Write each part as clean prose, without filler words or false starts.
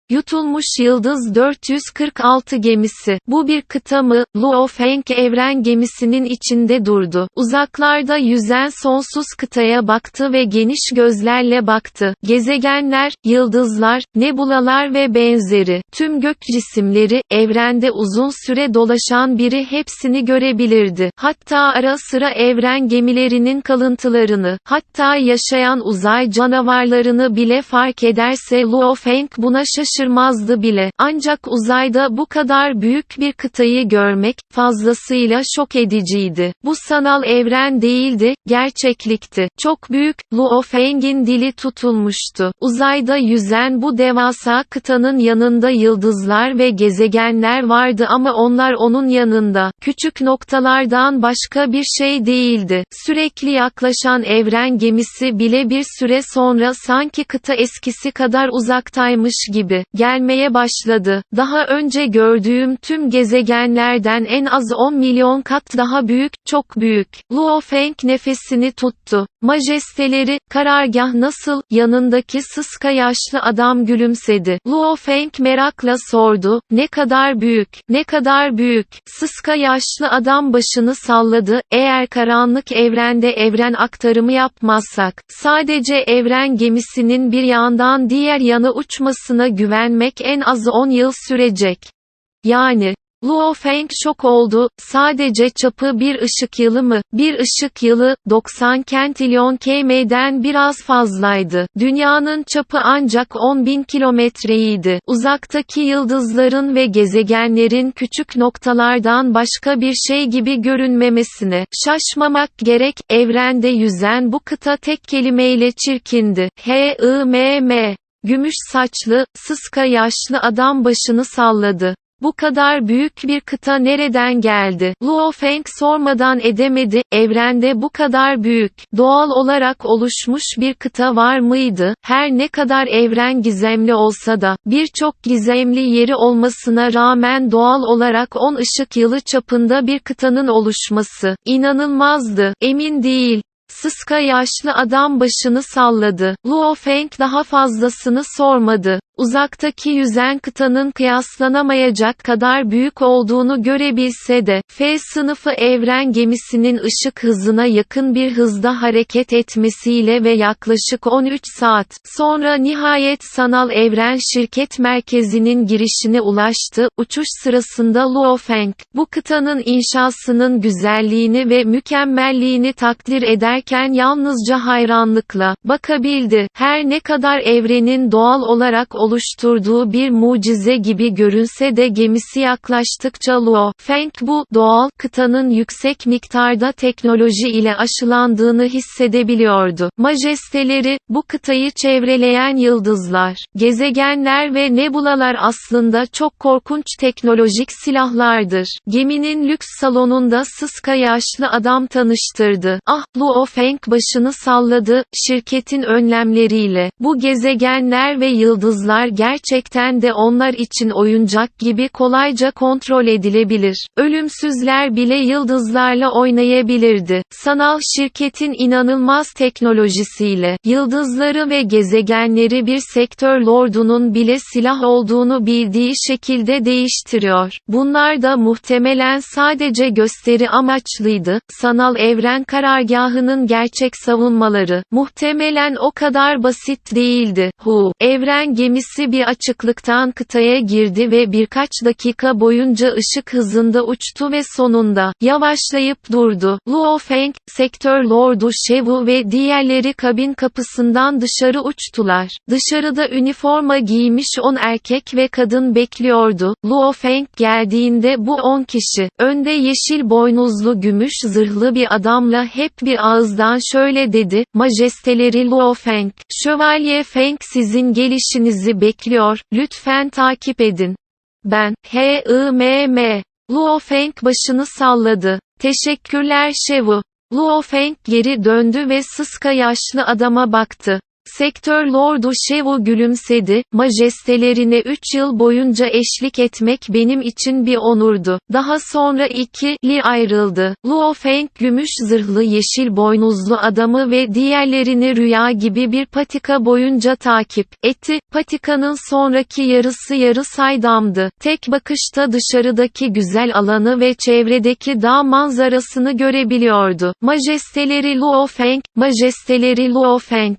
Yutulmuş Yıldız 446 gemisi. Bu bir kıta mı? Luo Feng evren gemisinin içinde durdu. Uzaklarda yüzen sonsuz kıtaya baktı ve geniş gözlerle baktı. Gezegenler, yıldızlar, nebulalar ve benzeri, tüm gök cisimleri, evrende uzun süre dolaşan biri hepsini görebilirdi. Hatta ara sıra evren gemilerinin kalıntılarını, hatta yaşayan uzay canavarlarını bile fark ederse Luo Feng buna şaşırmazdı bile. Ancak uzayda bu kadar büyük bir kıtayı görmek, fazlasıyla şok ediciydi. Bu sanal evren değildi, gerçeklikti. Çok büyük, Luo Feng'in dili tutulmuştu. Uzayda yüzen bu devasa kıtanın yanında yıldızlar ve gezegenler vardı ama onlar onun yanında, küçük noktalardan başka bir şey değildi. Sürekli yaklaşan evren gemisi bile bir süre sonra sanki kıta eskisi kadar uzaktaymış gibi gelmeye başladı. Daha önce gördüğüm tüm gezegenlerden en az 10 milyon kat daha büyük, çok büyük. Luo Feng nefesini tuttu. Majesteleri, karargah nasıl? Yanındaki sıska yaşlı adam gülümsedi. Luo Feng merakla sordu, ne kadar büyük, ne kadar büyük? Sıska yaşlı adam başını salladı, eğer karanlık evrende evren aktarımı yapmazsak, sadece evren gemisinin bir yandan diğer yana uçmasına güvenmek en az 10 yıl sürecek. Yani, Luo Feng şok oldu, sadece çapı bir ışık yılı mı? Bir ışık yılı, 90 kentilyon km'den biraz fazlaydı. Dünyanın çapı ancak 10.000 kilometreydi. Uzaktaki yıldızların ve gezegenlerin küçük noktalardan başka bir şey gibi görünmemesine şaşmamak gerek, evrende yüzen bu kıta tek kelimeyle çirkindi. H-I-M-M. Gümüş saçlı, sıska yaşlı adam başını salladı. Bu kadar büyük bir kıta nereden geldi? Luo Feng sormadan edemedi, evrende bu kadar büyük, doğal olarak oluşmuş bir kıta var mıydı? Her ne kadar evren gizemli olsa da, birçok gizemli yeri olmasına rağmen doğal olarak 10 ışık yılı çapında bir kıtanın oluşması, inanılmazdı. Emin değil. Sıska yaşlı adam başını salladı. Luo Feng daha fazlasını sormadı. Uzaktaki yüzen kıtanın kıyaslanamayacak kadar büyük olduğunu görebilse de, F sınıfı evren gemisinin ışık hızına yakın bir hızda hareket etmesiyle ve yaklaşık 13 saat sonra nihayet sanal evren şirket merkezinin girişine ulaştı. Uçuş sırasında Luo Feng, bu kıtanın inşasının güzelliğini ve mükemmelliğini takdir ederken yalnızca hayranlıkla bakabildi. Her ne kadar evrenin doğal olarak oluşturduğu bir mucize gibi görünse de gemisi yaklaştıkça Luo Feng bu doğal kıtanın yüksek miktarda teknoloji ile aşılandığını hissedebiliyordu. Majesteleri, bu kıtayı çevreleyen yıldızlar, gezegenler ve nebulalar aslında çok korkunç teknolojik silahlardır. Geminin lüks salonunda sıska yaşlı adam tanıştırdı. Ah, Luo Feng başını salladı, şirketin önlemleriyle, bu gezegenler ve yıldızlar gerçekten de onlar için oyuncak gibi kolayca kontrol edilebilir. Ölümsüzler bile yıldızlarla oynayabilirdi. Sanal şirketin inanılmaz teknolojisiyle, yıldızları ve gezegenleri bir sektör lordunun bile silah olduğunu bildiği şekilde değiştiriyor. Bunlar da muhtemelen sadece gösteri amaçlıydı. Sanal evren karargahının gerçek savunmaları, muhtemelen o kadar basit değildi. Evren gemisi bir açıklıktan kıtaya girdi ve birkaç dakika boyunca ışık hızında uçtu ve sonunda yavaşlayıp durdu. Luo Feng, sektör lordu Shevu ve diğerleri kabin kapısından dışarı uçtular. Dışarıda üniforma giymiş 10 erkek ve kadın bekliyordu. Luo Feng geldiğinde bu 10 kişi, önde yeşil boynuzlu gümüş zırhlı bir adamla hep bir ağızdan şöyle dedi, Majesteleri Luo Feng, Şövalye Feng sizin gelişinizi bekliyor, lütfen takip edin. Ben, H-I-M-M. Luo Feng başını salladı. Teşekkürler Shevu. Luo Feng geri döndü ve sıska yaşlı adama baktı. Sektör Lordu Shevu gülümsedi, majestelerine 3 yıl boyunca eşlik etmek benim için bir onurdu. Daha sonra ikili ayrıldı. Luo Feng gümüş zırhlı yeşil boynuzlu adamı ve diğerlerini rüya gibi bir patika boyunca takip etti. Patikanın sonraki yarı saydamdı. Tek bakışta dışarıdaki güzel alanı ve çevredeki dağ manzarasını görebiliyordu. Majesteleri Luo Feng, majesteleri Luo Feng.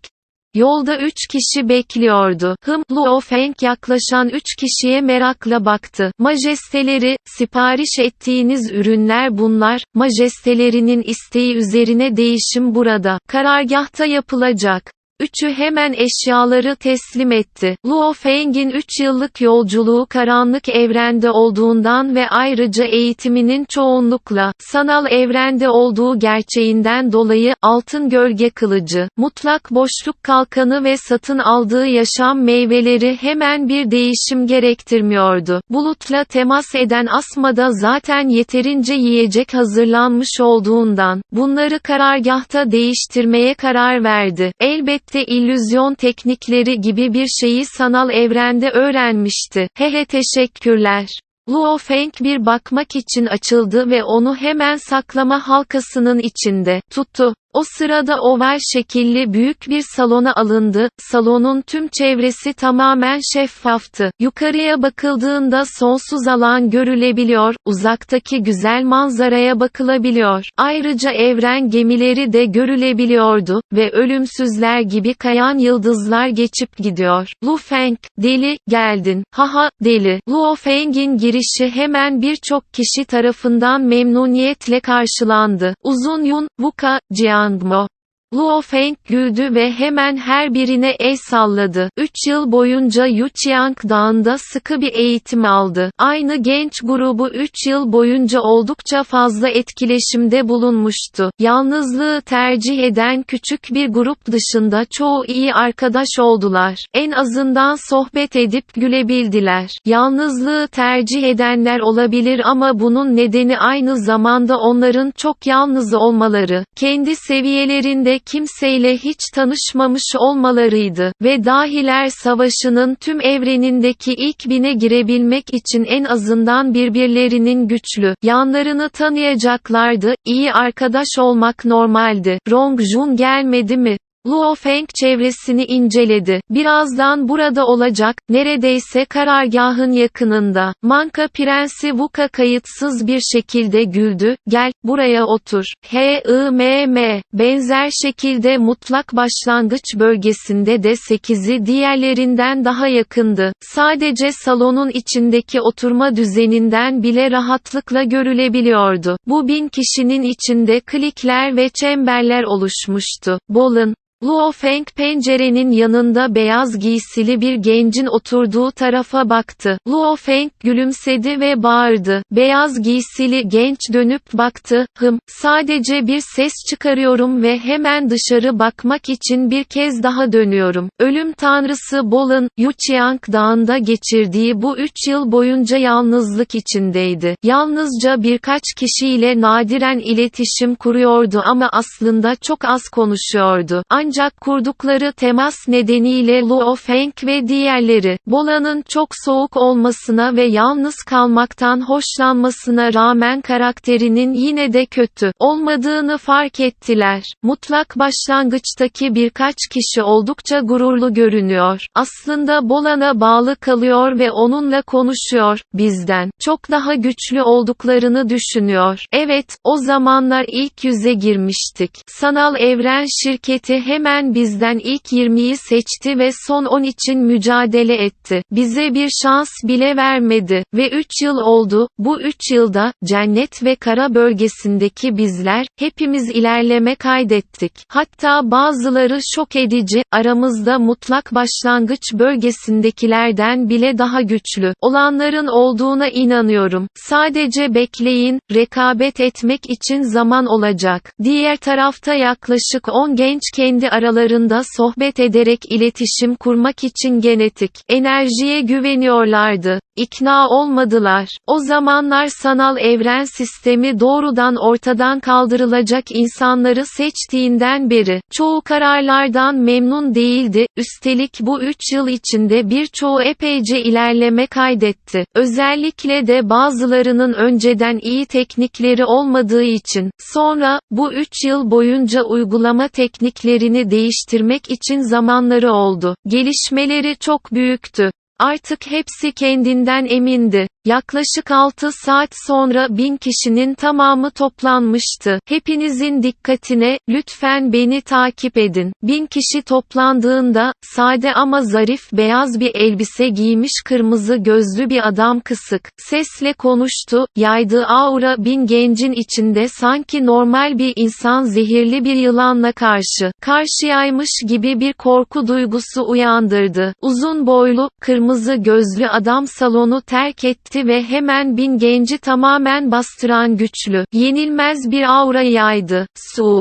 Yolda 3 kişi bekliyordu. Luo Feng yaklaşan 3 kişiye merakla baktı. Majesteleri, sipariş ettiğiniz ürünler bunlar, majestelerinin isteği üzerine değişim burada. Karargahta yapılacak. Üçü hemen eşyaları teslim etti. Luo Feng'in 3 yıllık yolculuğu karanlık evrende olduğundan ve ayrıca eğitiminin çoğunlukla sanal evrende olduğu gerçeğinden dolayı altın gölge kılıcı, mutlak boşluk kalkanı ve satın aldığı yaşam meyveleri hemen bir değişim gerektirmiyordu. Bulutla temas eden asmada zaten yeterince yiyecek hazırlanmış olduğundan bunları karargahta değiştirmeye karar verdi. Elbette illüzyon teknikleri gibi bir şeyi sanal evrende öğrenmişti. Teşekkürler. Luo Feng bir bakmak için açıldı ve onu hemen saklama halkasının içinde tuttu. O sırada oval şekilli büyük bir salona alındı. Salonun tüm çevresi tamamen şeffaftı. Yukarıya bakıldığında sonsuz alan görülebiliyor, uzaktaki güzel manzaraya bakılabiliyor. Ayrıca evren gemileri de görülebiliyordu ve ölümsüzler gibi kayan yıldızlar geçip gidiyor. Lu Feng, deli, geldin. Haha, deli. Luo Feng'in girişi hemen birçok kişi tarafından memnuniyetle karşılandı. Uzun Yun, Wuka, Jiangmo. Luo Feng güldü ve hemen her birine el salladı. 3 yıl boyunca Yuqiang Dağı'nda sıkı bir eğitim aldı. Aynı genç grubu 3 yıl boyunca oldukça fazla etkileşimde bulunmuştu. Yalnızlığı tercih eden küçük bir grup dışında çoğu iyi arkadaş oldular. En azından sohbet edip gülebildiler. Yalnızlığı tercih edenler olabilir ama bunun nedeni aynı zamanda onların çok yalnız olmaları, kendi seviyelerinde kimseyle hiç tanışmamış olmalarıydı ve Dahiler Savaşı'nın tüm evrenindeki ilk bine girebilmek için en azından birbirlerinin güçlü yanlarını tanıyacaklardı. İyi arkadaş olmak normaldi. Rong Jun gelmedi mi? Luo Feng çevresini inceledi. Birazdan burada olacak, neredeyse karargahın yakınında. Manka Prensi Wuka kayıtsız bir şekilde güldü. Gel, buraya otur. Benzer şekilde mutlak başlangıç bölgesinde de 8'i diğerlerinden daha yakındı. Sadece salonun içindeki oturma düzeninden bile rahatlıkla görülebiliyordu. Bu 1000 kişinin içinde klikler ve çemberler oluşmuştu. Bolun. Luo Feng pencerenin yanında beyaz giysili bir gencin oturduğu tarafa baktı. Luo Feng gülümsedi ve bağırdı. Beyaz giysili genç dönüp baktı. Sadece bir ses çıkarıyorum ve hemen dışarı bakmak için bir kez daha dönüyorum. Ölüm tanrısı Bolun, Yuqiang Dağı'nda geçirdiği bu 3 yıl boyunca yalnızlık içindeydi. Yalnızca birkaç kişiyle nadiren iletişim kuruyordu ama aslında çok az konuşuyordu. Ancak kurdukları temas nedeniyle Luo Feng ve diğerleri, Bola'nın çok soğuk olmasına ve yalnız kalmaktan hoşlanmasına rağmen karakterinin yine de kötü olmadığını fark ettiler. Mutlak başlangıçtaki birkaç kişi oldukça gururlu görünüyor. Aslında Bola'na bağlı kalıyor ve onunla konuşuyor, bizden çok daha güçlü olduklarını düşünüyor. Evet, o zamanlar ilk yüze girmiştik. Sanal evren şirketi hemen bizden ilk 20'yi seçti ve son 10 için mücadele etti. Bize bir şans bile vermedi. Ve 3 yıl oldu, bu 3 yılda, cennet ve kara bölgesindeki bizler, hepimiz ilerleme kaydettik. Hatta bazıları şok edici, aramızda mutlak başlangıç bölgesindekilerden bile daha güçlü olanların olduğuna inanıyorum. Sadece bekleyin, rekabet etmek için zaman olacak. Diğer tarafta yaklaşık 10 genç kendi aralarında sohbet ederek iletişim kurmak için genetik enerjiye güveniyorlardı. ikna olmadılar. O zamanlar sanal evren sistemi doğrudan ortadan kaldırılacak insanları seçtiğinden beri, çoğu kararlardan memnun değildi, üstelik bu 3 yıl içinde birçoğu epeyce ilerleme kaydetti. Özellikle de bazılarının önceden iyi teknikleri olmadığı için, sonra, bu 3 yıl boyunca uygulama tekniklerini değiştirmek için zamanları oldu. Gelişmeleri çok büyüktü. Artık hepsi kendinden emindi. Yaklaşık 6 saat sonra 1000 kişinin tamamı toplanmıştı. Hepinizin dikkatine, lütfen beni takip edin. 1000 kişi toplandığında, sade ama zarif beyaz bir elbise giymiş kırmızı gözlü bir adam kısık sesle konuştu. Yaydığı aura 1000 gencin içinde sanki normal bir insan zehirli bir yılanla karşıyaymış gibi bir korku duygusu uyandırdı. Uzun boylu, kırmızı gözlü adam salonu terk etti ve hemen 1000 genci tamamen bastıran güçlü, yenilmez bir aura yaydı.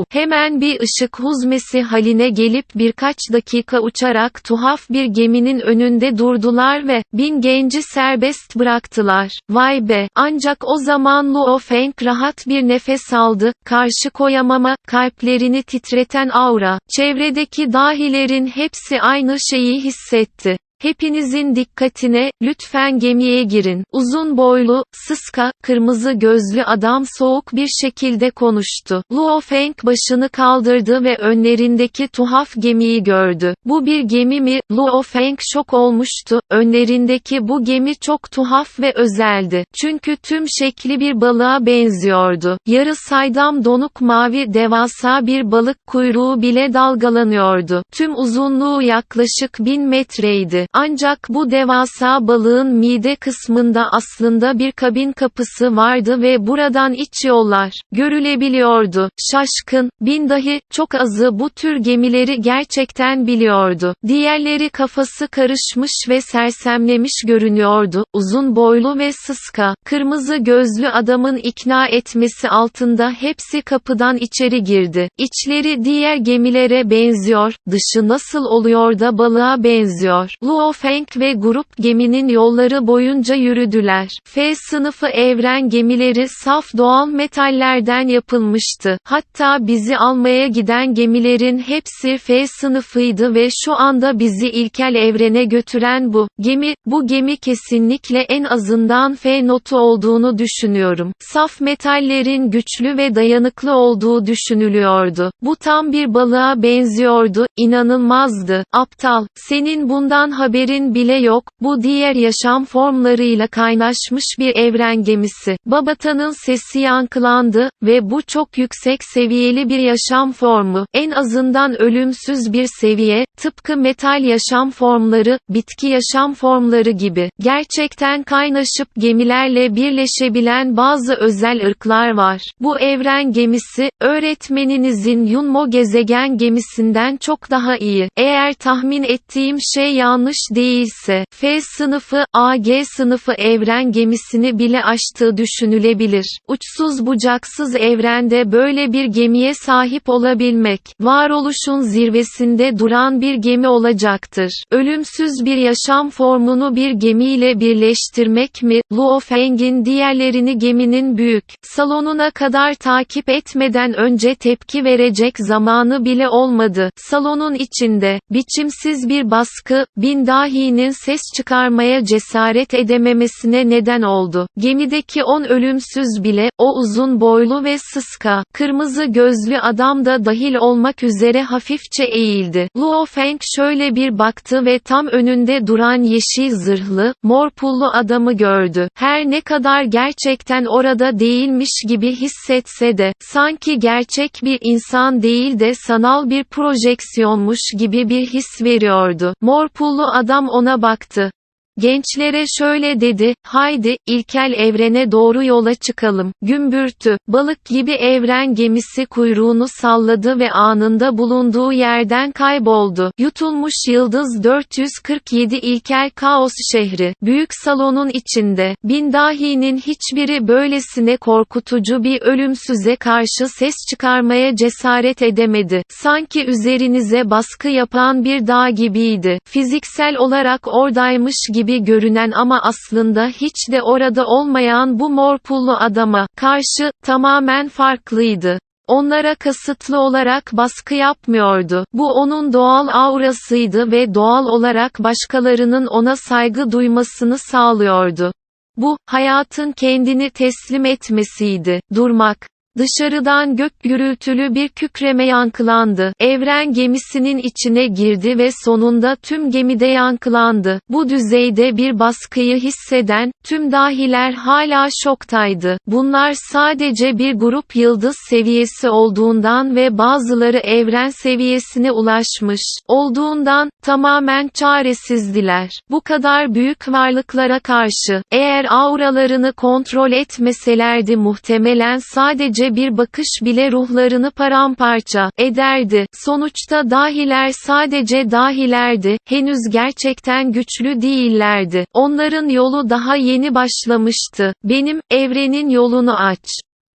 Hemen bir ışık huzmesi haline gelip birkaç dakika uçarak tuhaf bir geminin önünde durdular ve 1000 genci serbest bıraktılar. Vay be! Ancak o zaman Luo Feng rahat bir nefes aldı. Karşı koyamama, kalplerini titreten aura. Çevredeki dahilerin hepsi aynı şeyi hissetti. Hepinizin dikkatine, lütfen gemiye girin. Uzun boylu, sıska, kırmızı gözlü adam soğuk bir şekilde konuştu. Luo Feng başını kaldırdı ve önlerindeki tuhaf gemiyi gördü. Bu bir gemi mi? Luo Feng şok olmuştu. Önlerindeki bu gemi çok tuhaf ve özeldi. Çünkü tüm şekli bir balığa benziyordu. Yarı saydam donuk mavi devasa bir balık kuyruğu bile dalgalanıyordu. Tüm uzunluğu yaklaşık 1000 metreydi. Ancak bu devasa balığın mide kısmında aslında bir kabin kapısı vardı ve buradan iç yollar görülebiliyordu. Şaşkın, 1000 dahi, çok azı bu tür gemileri gerçekten biliyordu. Diğerleri kafası karışmış ve sersemlemiş görünüyordu. Uzun boylu ve sıska, kırmızı gözlü adamın ikna etmesi altında hepsi kapıdan içeri girdi. İçleri diğer gemilere benziyor, dışı nasıl oluyor da balığa benziyor. Luo Feng ve grup geminin yolları boyunca yürüdüler. F sınıfı evren gemileri saf doğal metallerden yapılmıştı. Hatta bizi almaya giden gemilerin hepsi F sınıfıydı ve şu anda bizi ilkel evrene götüren bu gemi kesinlikle en azından F notu olduğunu düşünüyorum. Saf metallerin güçlü ve dayanıklı olduğu düşünülüyordu. Bu tam bir balığa benziyordu, inanılmazdı. Aptal, senin bundan haberin bile yok, bu diğer yaşam formlarıyla kaynaşmış bir evren gemisi. Babata'nın sesi yankılandı ve bu çok yüksek seviyeli bir yaşam formu, en azından ölümsüz bir seviye, tıpkı metal yaşam formları, bitki yaşam formları gibi. Gerçekten kaynaşıp gemilerle birleşebilen bazı özel ırklar var. Bu evren gemisi, öğretmeninizin Yunmo gezegen gemisinden çok daha iyi. Eğer tahmin ettiğim şey yanlış değilse, F sınıfı, AG sınıfı evren gemisini bile aştığı düşünülebilir. Uçsuz bucaksız evrende böyle bir gemiye sahip olabilmek, varoluşun zirvesinde duran bir gemi olacaktır. Ölümsüz bir yaşam formunu bir gemiyle birleştirmek mi? Luo Feng'in diğerlerini geminin büyük salonuna kadar takip etmeden önce tepki verecek zamanı bile olmadı. Salonun içinde, biçimsiz bir baskı, 1000 dahinin ses çıkarmaya cesaret edememesine neden oldu. Gemideki 10 ölümsüz bile, o uzun boylu ve sıska, kırmızı gözlü adam da dahil olmak üzere hafifçe eğildi. Luo Feng şöyle bir baktı ve tam önünde duran yeşil zırhlı, mor pullu adamı gördü. Her ne kadar gerçekten orada değilmiş gibi hissetse de, sanki gerçek bir insan değil de sanal bir projeksiyonmuş gibi bir his veriyordu. Mor pullu adam ona baktı. Gençlere şöyle dedi, haydi, ilkel evrene doğru yola çıkalım. Gümbürtü, balık gibi evren gemisi kuyruğunu salladı ve anında bulunduğu yerden kayboldu. Yutulmuş Yıldız 447 ilkel kaos şehri, büyük salonun içinde, 1000 dahinin hiçbiri böylesine korkutucu bir ölümsüze karşı ses çıkarmaya cesaret edemedi. Sanki üzerinize baskı yapan bir dağ gibiydi. Fiziksel olarak oradaymış gibi gibi görünen ama aslında hiç de orada olmayan bu mor pullu adama karşı tamamen farklıydı. Onlara kasıtlı olarak baskı yapmıyordu. Bu onun doğal aurasıydı ve doğal olarak başkalarının ona saygı duymasını sağlıyordu. Bu, hayatın kendini teslim etmesiydi. Durmak. Dışarıdan gök gürültülü bir kükreme yankılandı. Evren gemisinin içine girdi ve sonunda tüm gemide yankılandı. Bu düzeyde bir baskıyı hisseden, tüm dahiler hala şoktaydı. Bunlar sadece bir grup yıldız seviyesi olduğundan ve bazıları evren seviyesine ulaşmış olduğundan, tamamen çaresizdiler. Bu kadar büyük varlıklara karşı, eğer auralarını kontrol etmeselerdi muhtemelen sadece bir bakış bile ruhlarını paramparça ederdi. Sonuçta dahiler sadece dahilerdi, henüz gerçekten güçlü değillerdi. Onların yolu daha yeni başlamıştı. Benim, evrenin yolunu aç.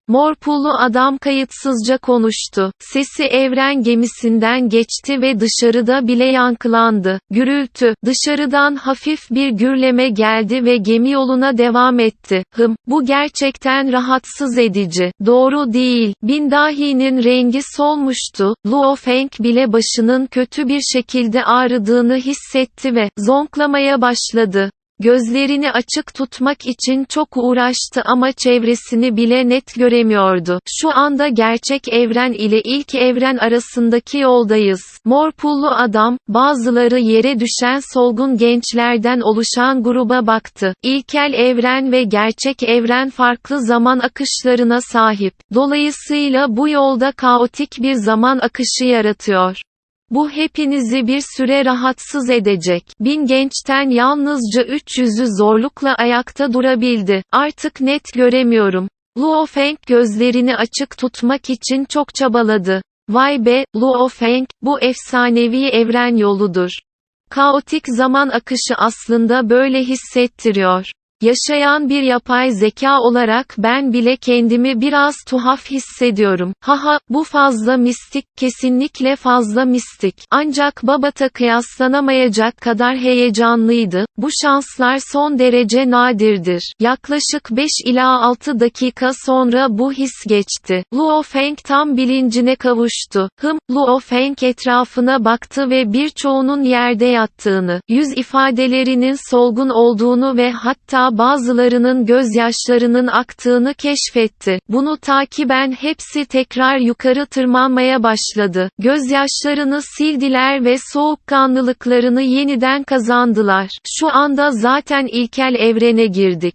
Mor pullu adam kayıtsızca konuştu. Sesi evren gemisinden geçti ve dışarıda bile yankılandı. Gürültü, dışarıdan hafif bir gürleme geldi ve gemi yoluna devam etti. Bu gerçekten rahatsız edici. Doğru değil. Bin dahinin rengi solmuştu. Luo Feng bile başının kötü bir şekilde ağrıdığını hissetti ve zonklamaya başladı. Gözlerini açık tutmak için çok uğraştı ama çevresini bile net göremiyordu. Şu anda gerçek evren ile ilk evren arasındaki yoldayız. Mor pullu adam, bazıları yere düşen solgun gençlerden oluşan gruba baktı. İlkel evren ve gerçek evren farklı zaman akışlarına sahip. Dolayısıyla bu yolda kaotik bir zaman akışı yaratıyor. Bu hepinizi bir süre rahatsız edecek. Bin gençten yalnızca 300'ü zorlukla ayakta durabildi. Artık net göremiyorum. Luo Feng gözlerini açık tutmak için çok çabaladı. Vay be, Luo Feng, bu efsanevi evren yoludur. Kaotik zaman akışı aslında böyle hissettiriyor. Yaşayan bir yapay zeka olarak ben bile kendimi biraz tuhaf hissediyorum. Haha, bu fazla mistik, kesinlikle fazla mistik. Ancak Babat'a kıyaslanamayacak kadar heyecanlıydı. Bu şanslar son derece nadirdir. Yaklaşık 5 ila 6 dakika sonra bu his geçti. Luo Feng tam bilincine kavuştu. Luo Feng etrafına baktı ve birçoğunun yerde yattığını, yüz ifadelerinin solgun olduğunu ve hatta bazılarının gözyaşlarının aktığını keşfetti. Bunu takiben hepsi tekrar yukarı tırmanmaya başladı. Gözyaşlarını sildiler ve soğukkanlılıklarını yeniden kazandılar. Şu anda zaten ilkel evrene girdik.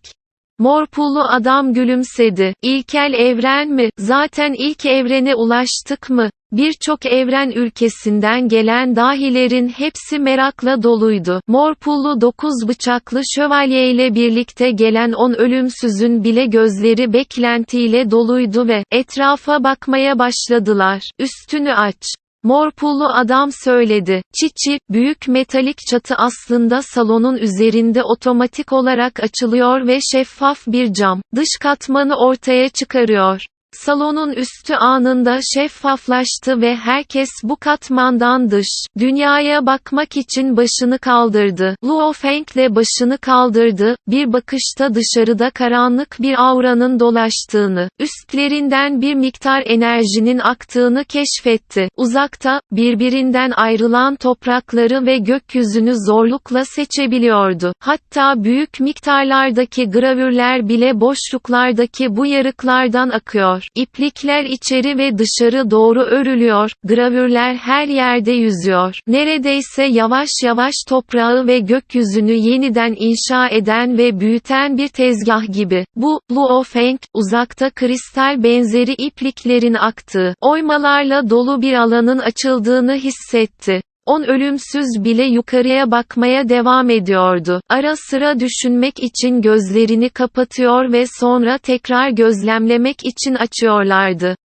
Mor pullu adam gülümsedi. İlkel evren mi? Zaten ilk evrene ulaştık mı? Birçok evren ülkesinden gelen dahilerin hepsi merakla doluydu. Mor pullu 9 bıçaklı şövalyeyle birlikte gelen 10 ölümsüzün bile gözleri beklentiyle doluydu ve etrafa bakmaya başladılar. Üstünü aç. Mor pullu adam söyledi. Çiçi, büyük metalik çatı aslında salonun üzerinde otomatik olarak açılıyor ve şeffaf bir cam, dış katmanı ortaya çıkarıyor. Salonun üstü anında şeffaflaştı ve herkes bu katmandan dış dünyaya bakmak için başını kaldırdı. Luo Feng'le başını kaldırdı, bir bakışta dışarıda karanlık bir auranın dolaştığını, üstlerinden bir miktar enerjinin aktığını keşfetti. Uzakta, birbirinden ayrılan toprakları ve gökyüzünü zorlukla seçebiliyordu. Hatta büyük miktarlardaki gravürler bile boşluklardaki bu yarıklardan akıyor. İplikler içeri ve dışarı doğru örülüyor, gravürler her yerde yüzüyor. Neredeyse yavaş yavaş toprağı ve gökyüzünü yeniden inşa eden ve büyüten bir tezgah gibi. Bu, Luo Feng, uzakta kristal benzeri ipliklerin aktığı, oymalarla dolu bir alanın açıldığını hissetti. 10 ölümsüz bile yukarıya bakmaya devam ediyordu. Ara sıra düşünmek için gözlerini kapatıyor ve sonra tekrar gözlemlemek için açıyorlardı.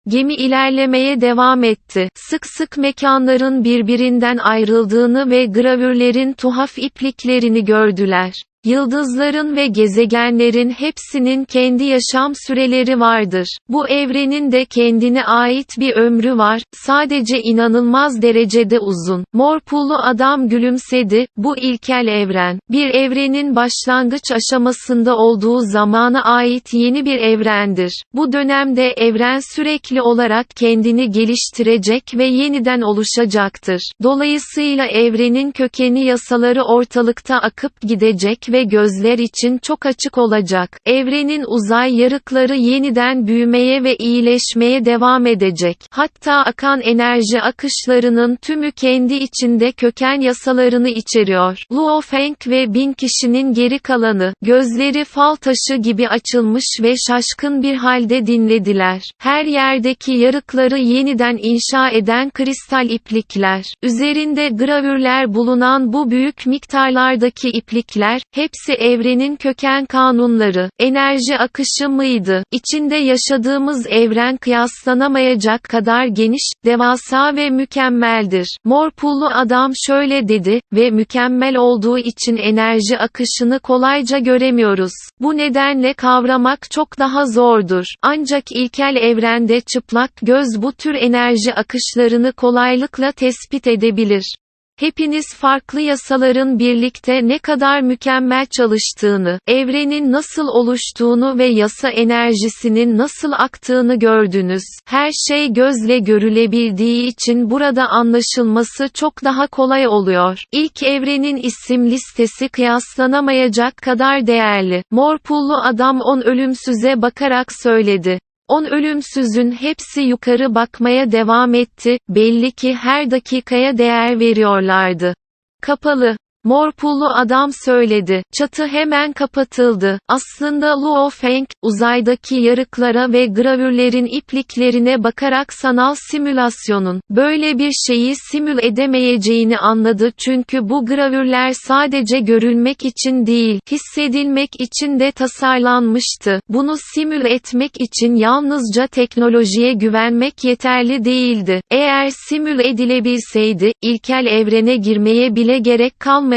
Gemi ilerlemeye devam etti. Sık sık mekanların birbirinden ayrıldığını ve gravürlerin tuhaf ipliklerini gördüler. Yıldızların ve gezegenlerin hepsinin kendi yaşam süreleri vardır. Bu evrenin de kendine ait bir ömrü var, sadece inanılmaz derecede uzun. Mor pullu adam gülümsedi, bu ilkel evren, bir evrenin başlangıç aşamasında olduğu zamana ait yeni bir evrendir. Bu dönemde evren sürekli olarak kendini geliştirecek ve yeniden oluşacaktır. Dolayısıyla evrenin kökeni yasaları ortalıkta akıp gidecek ve gözler için çok açık olacak. Evrenin uzay yarıkları yeniden büyümeye ve iyileşmeye devam edecek. Hatta akan enerji akışlarının tümü kendi içinde köken yasalarını içeriyor. Luo Feng ve 1000 kişinin geri kalanı, gözleri fal taşı gibi açılmış ve şaşkın bir halde dinlediler. Her yerdeki yarıkları yeniden inşa eden kristal iplikler, üzerinde gravürler bulunan bu büyük miktarlardaki iplikler, hepsi evrenin köken kanunları, enerji akışı mıydı? İçinde yaşadığımız evren kıyaslanamayacak kadar geniş, devasa ve mükemmeldir. Mor pullu adam şöyle dedi ve mükemmel olduğu için enerji akışını kolayca göremiyoruz. Bu nedenle kavramak çok daha zordur. Ancak ilkel evrende çıplak göz bu tür enerji akışlarını kolaylıkla tespit edebilir. Hepiniz farklı yasaların birlikte ne kadar mükemmel çalıştığını, evrenin nasıl oluştuğunu ve yasa enerjisinin nasıl aktığını gördünüz. Her şey gözle görülebildiği için burada anlaşılması çok daha kolay oluyor. İlk evrenin isim listesi kıyaslanamayacak kadar değerli. Mor pullu adam 10 ölümsüze bakarak söyledi. 10 ölümsüzün hepsi yukarı bakmaya devam etti, belli ki her dakikaya değer veriyorlardı. Kapalı. Mor pullu adam söyledi. Çatı hemen kapatıldı. Aslında Luo Feng, uzaydaki yarıklara ve gravürlerin ipliklerine bakarak sanal simülasyonun, böyle bir şeyi simül edemeyeceğini anladı çünkü bu gravürler sadece görülmek için değil, hissedilmek için de tasarlanmıştı. Bunu simül etmek için yalnızca teknolojiye güvenmek yeterli değildi. Eğer simül edilebilseydi, ilkel evrene girmeye bile gerek kalmayacaktı.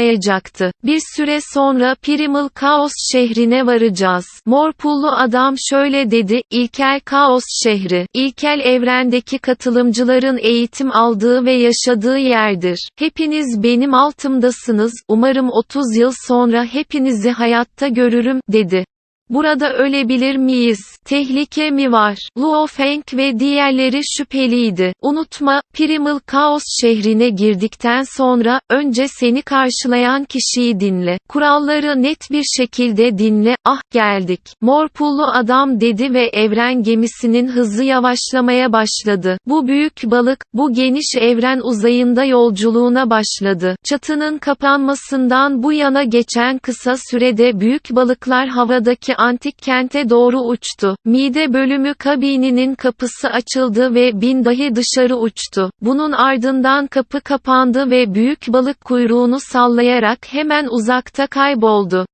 Bir süre sonra Primal Kaos şehrine varacağız. Mor pullu adam şöyle dedi, ilkel kaos şehri, ilkel evrendeki katılımcıların eğitim aldığı ve yaşadığı yerdir. Hepiniz benim altımdasınız, umarım 30 yıl sonra hepinizi hayatta görürüm, dedi. Burada ölebilir miyiz? Tehlike mi var? Luo Feng ve diğerleri şüpheliydi. Unutma, Primal Kaos şehrine girdikten sonra, önce seni karşılayan kişiyi dinle. Kuralları net bir şekilde dinle, ah geldik. Mor pullu adam dedi ve evren gemisinin hızı yavaşlamaya başladı. Bu büyük balık, bu geniş evren uzayında yolculuğuna başladı. Çatının kapanmasından bu yana geçen kısa sürede büyük balıklar havadaki antik kente doğru uçtu. Mide bölümü kabininin kapısı açıldı ve 1000 dahi dışarı uçtu. Bunun ardından kapı kapandı ve büyük balık kuyruğunu sallayarak hemen uzakta kayboldu.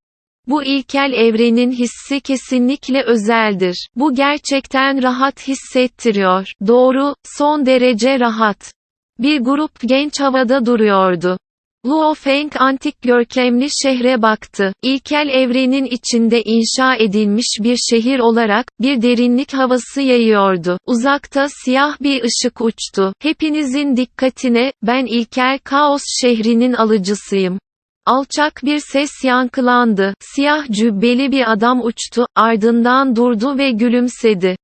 Bu ilkel evrenin hissi kesinlikle özeldir. Bu gerçekten rahat hissettiriyor. Doğru, son derece rahat. Bir grup genç havada duruyordu. Luo Feng antik görkemli şehre baktı. İlkel evrenin içinde inşa edilmiş bir şehir olarak, bir derinlik havası yayıyordu. Uzakta siyah bir ışık uçtu. Hepinizin dikkatine, ben ilkel kaos şehrinin alıcısıyım. Alçak bir ses yankılandı. Siyah cübbeli bir adam uçtu, ardından durdu ve gülümsedi.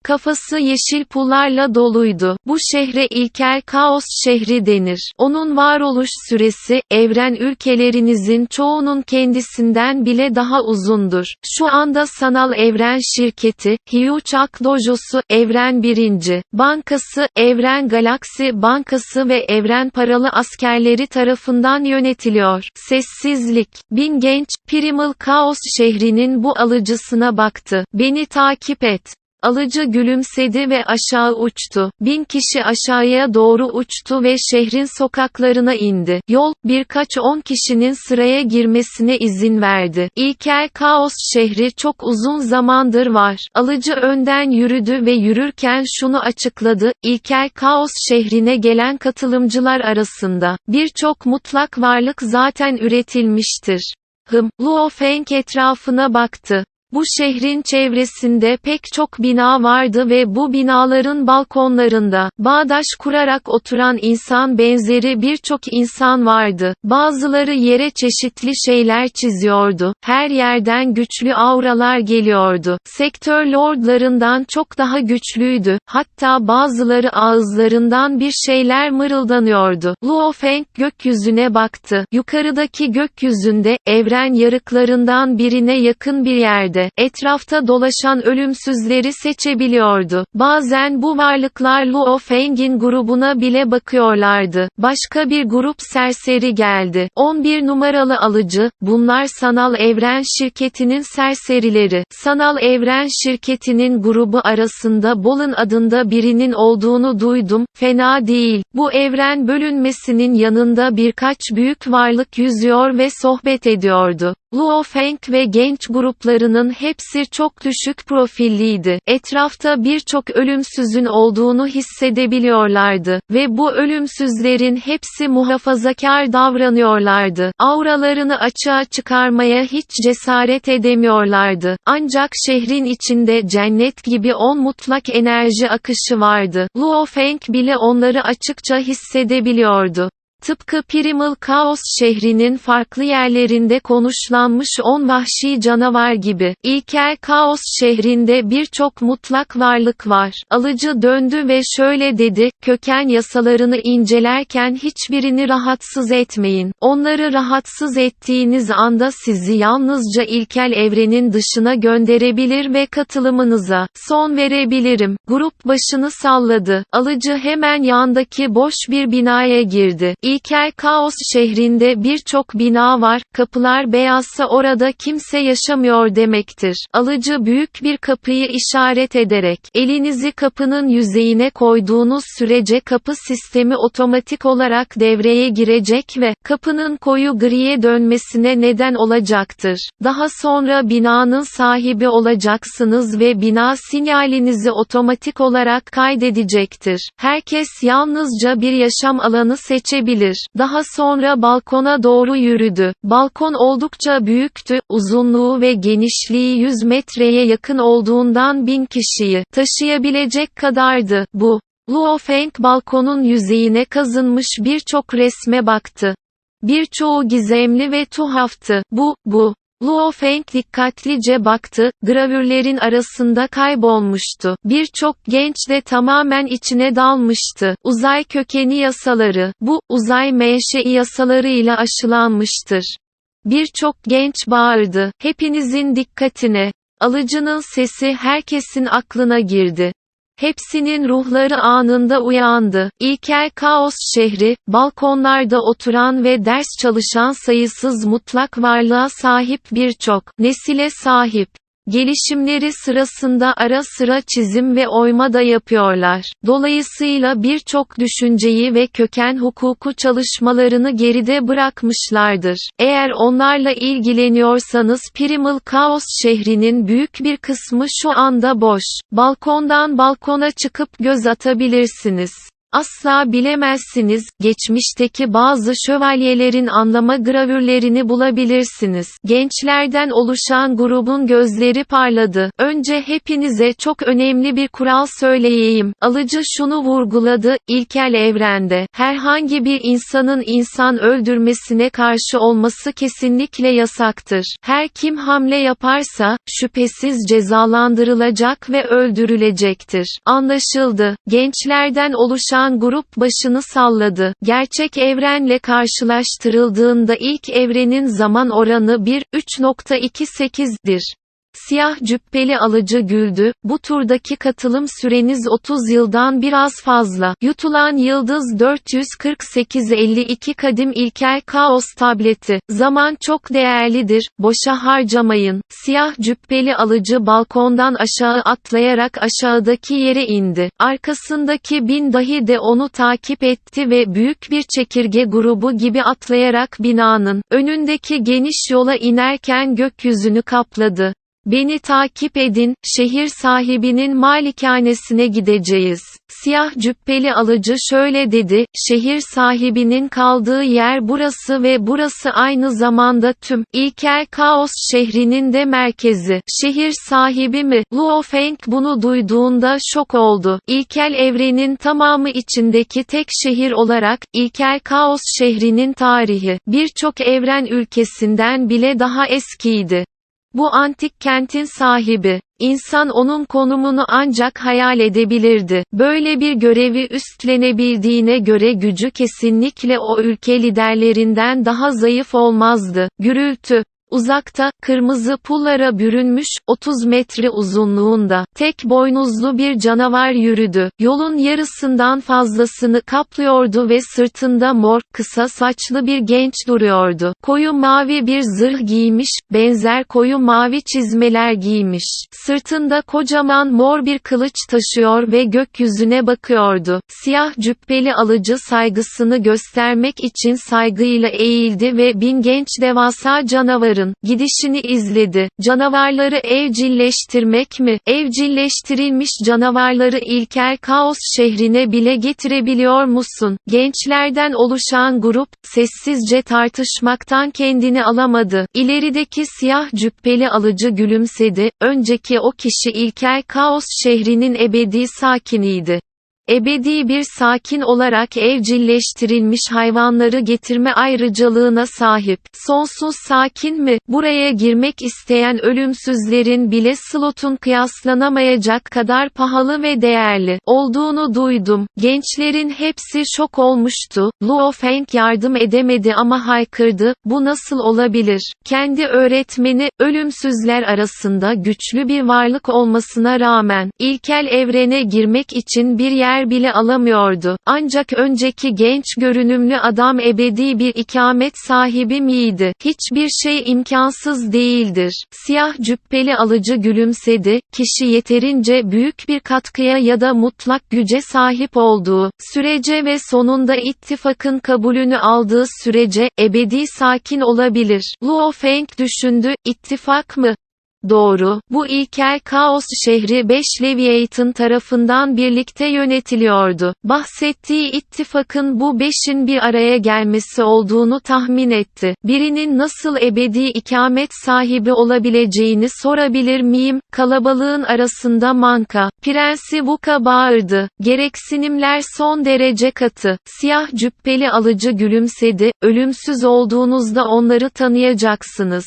Kafası yeşil pullarla doluydu. Bu şehre ilkel kaos şehri denir. Onun varoluş süresi, evren ülkelerinizin çoğunun kendisinden bile daha uzundur. Şu anda sanal evren şirketi, Hyuchak Dojosu, Evren 1. Bankası, Evren Galaksi Bankası ve Evren Paralı Askerleri tarafından yönetiliyor. Sessizlik. 1000 genç, Primal Kaos şehrinin bu alıcısına baktı. Beni takip et. Alıcı gülümsedi ve aşağı uçtu. 1000 kişi aşağıya doğru uçtu ve şehrin sokaklarına indi. Yol, birkaç 10 kişinin sıraya girmesine izin verdi. İlkel kaos şehri çok uzun zamandır var. Alıcı önden yürüdü ve yürürken şunu açıkladı, İlkel kaos şehrine gelen katılımcılar arasında, birçok mutlak varlık zaten üretilmiştir. Luo Feng etrafına baktı. Bu şehrin çevresinde pek çok bina vardı ve bu binaların balkonlarında, bağdaş kurarak oturan insan benzeri birçok insan vardı. Bazıları yere çeşitli şeyler çiziyordu. Her yerden güçlü auralar geliyordu. Sektör lordlarından çok daha güçlüydü. Hatta bazıları ağızlarından bir şeyler mırıldanıyordu. Luo Feng gökyüzüne baktı. Yukarıdaki gökyüzünde, evren yarıklarından birine yakın bir yerde, etrafta dolaşan ölümsüzleri seçebiliyordu. Bazen bu varlıklar Luo Feng'in grubuna bile bakıyorlardı. Başka bir grup serseri geldi. 11 numaralı alıcı, bunlar Sanal Evren şirketinin serserileri. Sanal Evren şirketinin grubu arasında Bolin adında birinin olduğunu duydum, fena değil. Bu evren bölünmesinin yanında birkaç büyük varlık yüzüyor ve sohbet ediyordu. Luo Feng ve genç gruplarının hepsi çok düşük profilliydi. Etrafta birçok ölümsüzün olduğunu hissedebiliyorlardı ve bu ölümsüzlerin hepsi muhafazakar davranıyorlardı. Auralarını açığa çıkarmaya hiç cesaret edemiyorlardı. Ancak şehrin içinde cennet gibi mutlak enerji akışı vardı. Luo Feng bile onları açıkça hissedebiliyordu. Tıpkı Primal Chaos şehrinin farklı yerlerinde konuşlanmış 10 vahşi canavar gibi, İlkel Kaos şehrinde birçok mutlak varlık var. Alıcı döndü ve şöyle dedi, köken yasalarını incelerken hiçbirini rahatsız etmeyin. Onları rahatsız ettiğiniz anda sizi yalnızca ilkel evrenin dışına gönderebilir ve katılımınıza son verebilirim. Grup başını salladı. Alıcı hemen yandaki boş bir binaya girdi. İlkel Kaos şehrinde birçok bina var, kapılar beyazsa orada kimse yaşamıyor demektir. Alıcı büyük bir kapıyı işaret ederek, elinizi kapının yüzeyine koyduğunuz sürece kapı sistemi otomatik olarak devreye girecek ve, kapının koyu griye dönmesine neden olacaktır. Daha sonra binanın sahibi olacaksınız ve bina sinyalinizi otomatik olarak kaydedecektir. Herkes yalnızca bir yaşam alanı seçebilir. Daha sonra balkona doğru yürüdü. Balkon oldukça büyüktü, uzunluğu ve genişliği 100 metreye yakın olduğundan 1000 kişiyi taşıyabilecek kadardı. Luo Feng balkonun yüzeyine kazınmış birçok resme baktı. Birçoğu gizemli ve tuhaftı. Luo Feng dikkatlice baktı, gravürlerin arasında kaybolmuştu. Birçok genç de tamamen içine dalmıştı. Uzay kökeni yasaları, uzay menşei yasalarıyla aşılanmıştır. Birçok genç bağırdı, hepinizin dikkatine. Alıcının sesi herkesin aklına girdi. Hepsinin ruhları anında uyandı. İlkel Kaos şehri, balkonlarda oturan ve ders çalışan sayısız mutlak varlığa sahip birçok nesile sahip. Gelişimleri sırasında ara sıra çizim ve oyma da yapıyorlar. Dolayısıyla birçok düşünceyi ve köken hukuku çalışmalarını geride bırakmışlardır. Eğer onlarla ilgileniyorsanız Primal Chaos şehrinin büyük bir kısmı şu anda boş. Balkondan balkona çıkıp göz atabilirsiniz. Asla bilemezsiniz, geçmişteki bazı şövalyelerin anlama gravürlerini bulabilirsiniz. Gençlerden oluşan grubun gözleri parladı. Önce hepinize çok önemli bir kural söyleyeyim. Alıcı şunu vurguladı, ilkel evrende, herhangi bir insanın insan öldürmesine karşı olması kesinlikle yasaktır. Her kim hamle yaparsa, şüphesiz cezalandırılacak ve öldürülecektir. Anlaşıldı. Gençlerden oluşan grup başını salladı. Gerçek evrenle karşılaştırıldığında ilk evrenin zaman oranı 1,3,28'dir. Siyah cübbeli alıcı güldü, bu turdaki katılım süreniz 30 yıldan biraz fazla. Yutulan yıldız 448-52 kadim ilkel kaos tableti. Zaman çok değerlidir, boşa harcamayın. Siyah cübbeli alıcı balkondan aşağı atlayarak aşağıdaki yere indi. Arkasındaki bin dahi de onu takip etti ve büyük bir çekirge grubu gibi atlayarak binanın önündeki geniş yola inerken gökyüzünü kapladı. Beni takip edin, şehir sahibinin malikanesine gideceğiz. Siyah cübbeli alıcı şöyle dedi, şehir sahibinin kaldığı yer burası ve burası aynı zamanda tüm, ilkel kaos şehrinin de merkezi. Şehir sahibi mi? Luo Feng bunu duyduğunda şok oldu. İlkel evrenin tamamı içindeki tek şehir olarak, ilkel kaos şehrinin tarihi, birçok evren ülkesinden bile daha eskiydi. Bu antik kentin sahibi, insan onun konumunu ancak hayal edebilirdi. Böyle bir görevi üstlenebildiğine göre gücü kesinlikle o ülke liderlerinden daha zayıf olmazdı. Gürültü. Uzakta, kırmızı pullara bürünmüş, 30 metre uzunluğunda, tek boynuzlu bir canavar yürüdü. Yolun yarısından fazlasını kaplıyordu ve sırtında mor, kısa saçlı bir genç duruyordu. Koyu mavi bir zırh giymiş, benzer koyu mavi çizmeler giymiş. Sırtında kocaman mor bir kılıç taşıyor ve gökyüzüne bakıyordu. Siyah cübbeli alıcı saygısını göstermek için saygıyla eğildi ve bin genç devasa canavarı gidişini izledi. Canavarları evcilleştirmek mi? Evcilleştirilmiş canavarları ilkel kaos şehrine bile getirebiliyor musun? Gençlerden oluşan grup, sessizce tartışmaktan kendini alamadı. İlerideki siyah cübbeli alıcı gülümsedi. Önceki o kişi ilkel kaos şehrinin ebedi sakiniydi. Ebedi bir sakin olarak evcilleştirilmiş hayvanları getirme ayrıcalığına sahip. Sonsuz sakin mi? Buraya girmek isteyen ölümsüzlerin bile slotun kıyaslanamayacak kadar pahalı ve değerli olduğunu duydum. Gençlerin hepsi şok olmuştu. Luo Feng yardım edemedi ama haykırdı. Bu nasıl olabilir? Kendi öğretmeni, ölümsüzler arasında güçlü bir varlık olmasına rağmen, ilkel evrene girmek için bir yer bile alamıyordu. Ancak önceki genç görünümlü adam ebedi bir ikamet sahibi miydi? Hiçbir şey imkansız değildir. Siyah cübbeli alıcı gülümsedi. Kişi yeterince büyük bir katkıya ya da mutlak güce sahip olduğu sürece ve sonunda ittifakın kabulünü aldığı sürece ebedi sakin olabilir. Luo Feng düşündü. İttifak mı? Doğru, bu ilkel kaos şehri 5 Leviathan tarafından birlikte yönetiliyordu. Bahsettiği ittifakın bu 5'in bir araya gelmesi olduğunu tahmin etti. Birinin nasıl ebedi ikamet sahibi olabileceğini sorabilir miyim? Kalabalığın arasında Manka, Prensi Wuka bağırdı. Gereksinimler son derece katı. Siyah cübbeli alıcı gülümsedi. Ölümsüz olduğunuzda onları tanıyacaksınız.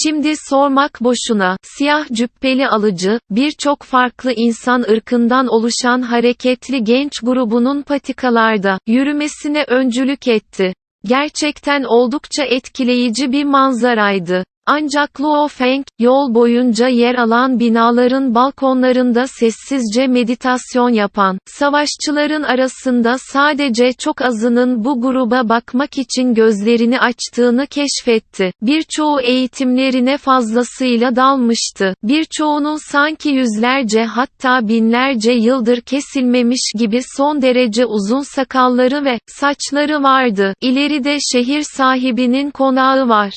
Şimdi sormak boşuna. Siyah cübbeli alıcı, birçok farklı insan ırkından oluşan hareketli genç grubunun patikalarda yürümesine öncülük etti. Gerçekten oldukça etkileyici bir manzaraydı. Ancak Luo Feng, yol boyunca yer alan binaların balkonlarında sessizce meditasyon yapan, savaşçıların arasında sadece çok azının bu gruba bakmak için gözlerini açtığını keşfetti. Birçoğu eğitimlerine fazlasıyla dalmıştı. Birçoğunun sanki yüzlerce hatta binlerce yıldır kesilmemiş gibi son derece uzun sakalları ve saçları vardı. İleride şehir sahibinin konağı var.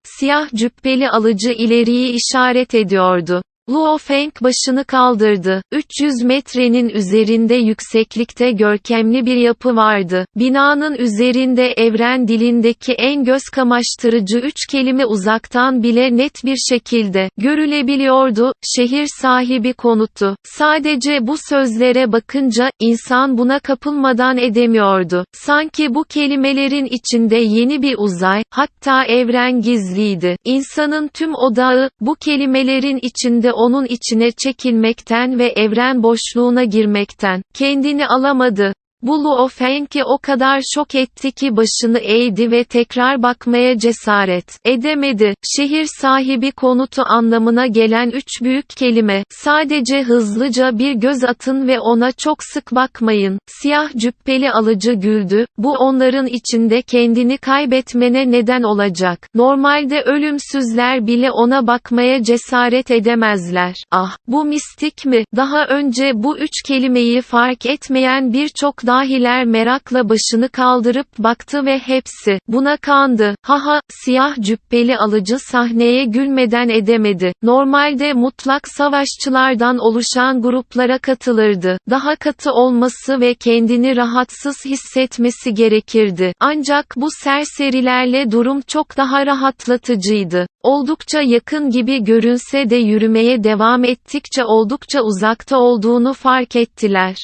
Siyah cübbeli alıcı ileriyi işaret ediyordu. Luo Feng başını kaldırdı. 300 metrenin üzerinde yükseklikte görkemli bir yapı vardı. Binanın üzerinde evren dilindeki en göz kamaştırıcı 3 kelime uzaktan bile net bir şekilde görülebiliyordu. Şehir sahibi konutu. Sadece bu sözlere bakınca, insan buna kapılmadan edemiyordu. Sanki bu kelimelerin içinde yeni bir uzay, hatta evren gizliydi. İnsanın tüm odağı, bu kelimelerin içinde onun içine çekilmekten ve evren boşluğuna girmekten kendini alamadı. Bu Luo Feng'i o kadar şok etti ki başını eğdi ve tekrar bakmaya cesaret edemedi. Şehir sahibi konutu anlamına gelen 3 büyük kelime. Sadece hızlıca bir göz atın ve ona çok sık bakmayın. Siyah cübbeli alıcı güldü. Bu onların içinde kendini kaybetmene neden olacak. Normalde ölümsüzler bile ona bakmaya cesaret edemezler. Ah, bu mistik mi? Daha önce bu 3 kelimeyi fark etmeyen birçok siyahiler merakla başını kaldırıp baktı ve hepsi buna kandı. Haha, siyah cübbeli alıcı sahneye gülmeden edemedi. Normalde mutlak savaşçılardan oluşan gruplara katılırdı. Daha katı olması ve kendini rahatsız hissetmesi gerekirdi. Ancak bu serserilerle durum çok daha rahatlatıcıydı. Oldukça yakın gibi görünse de yürümeye devam ettikçe oldukça uzakta olduğunu fark ettiler.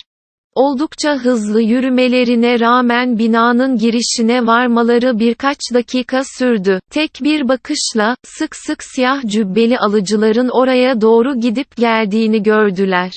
Oldukça hızlı yürümelerine rağmen binanın girişine varmaları birkaç dakika sürdü. Tek bir bakışla, sık sık siyah cübbeli alıcıların oraya doğru gidip geldiğini gördüler.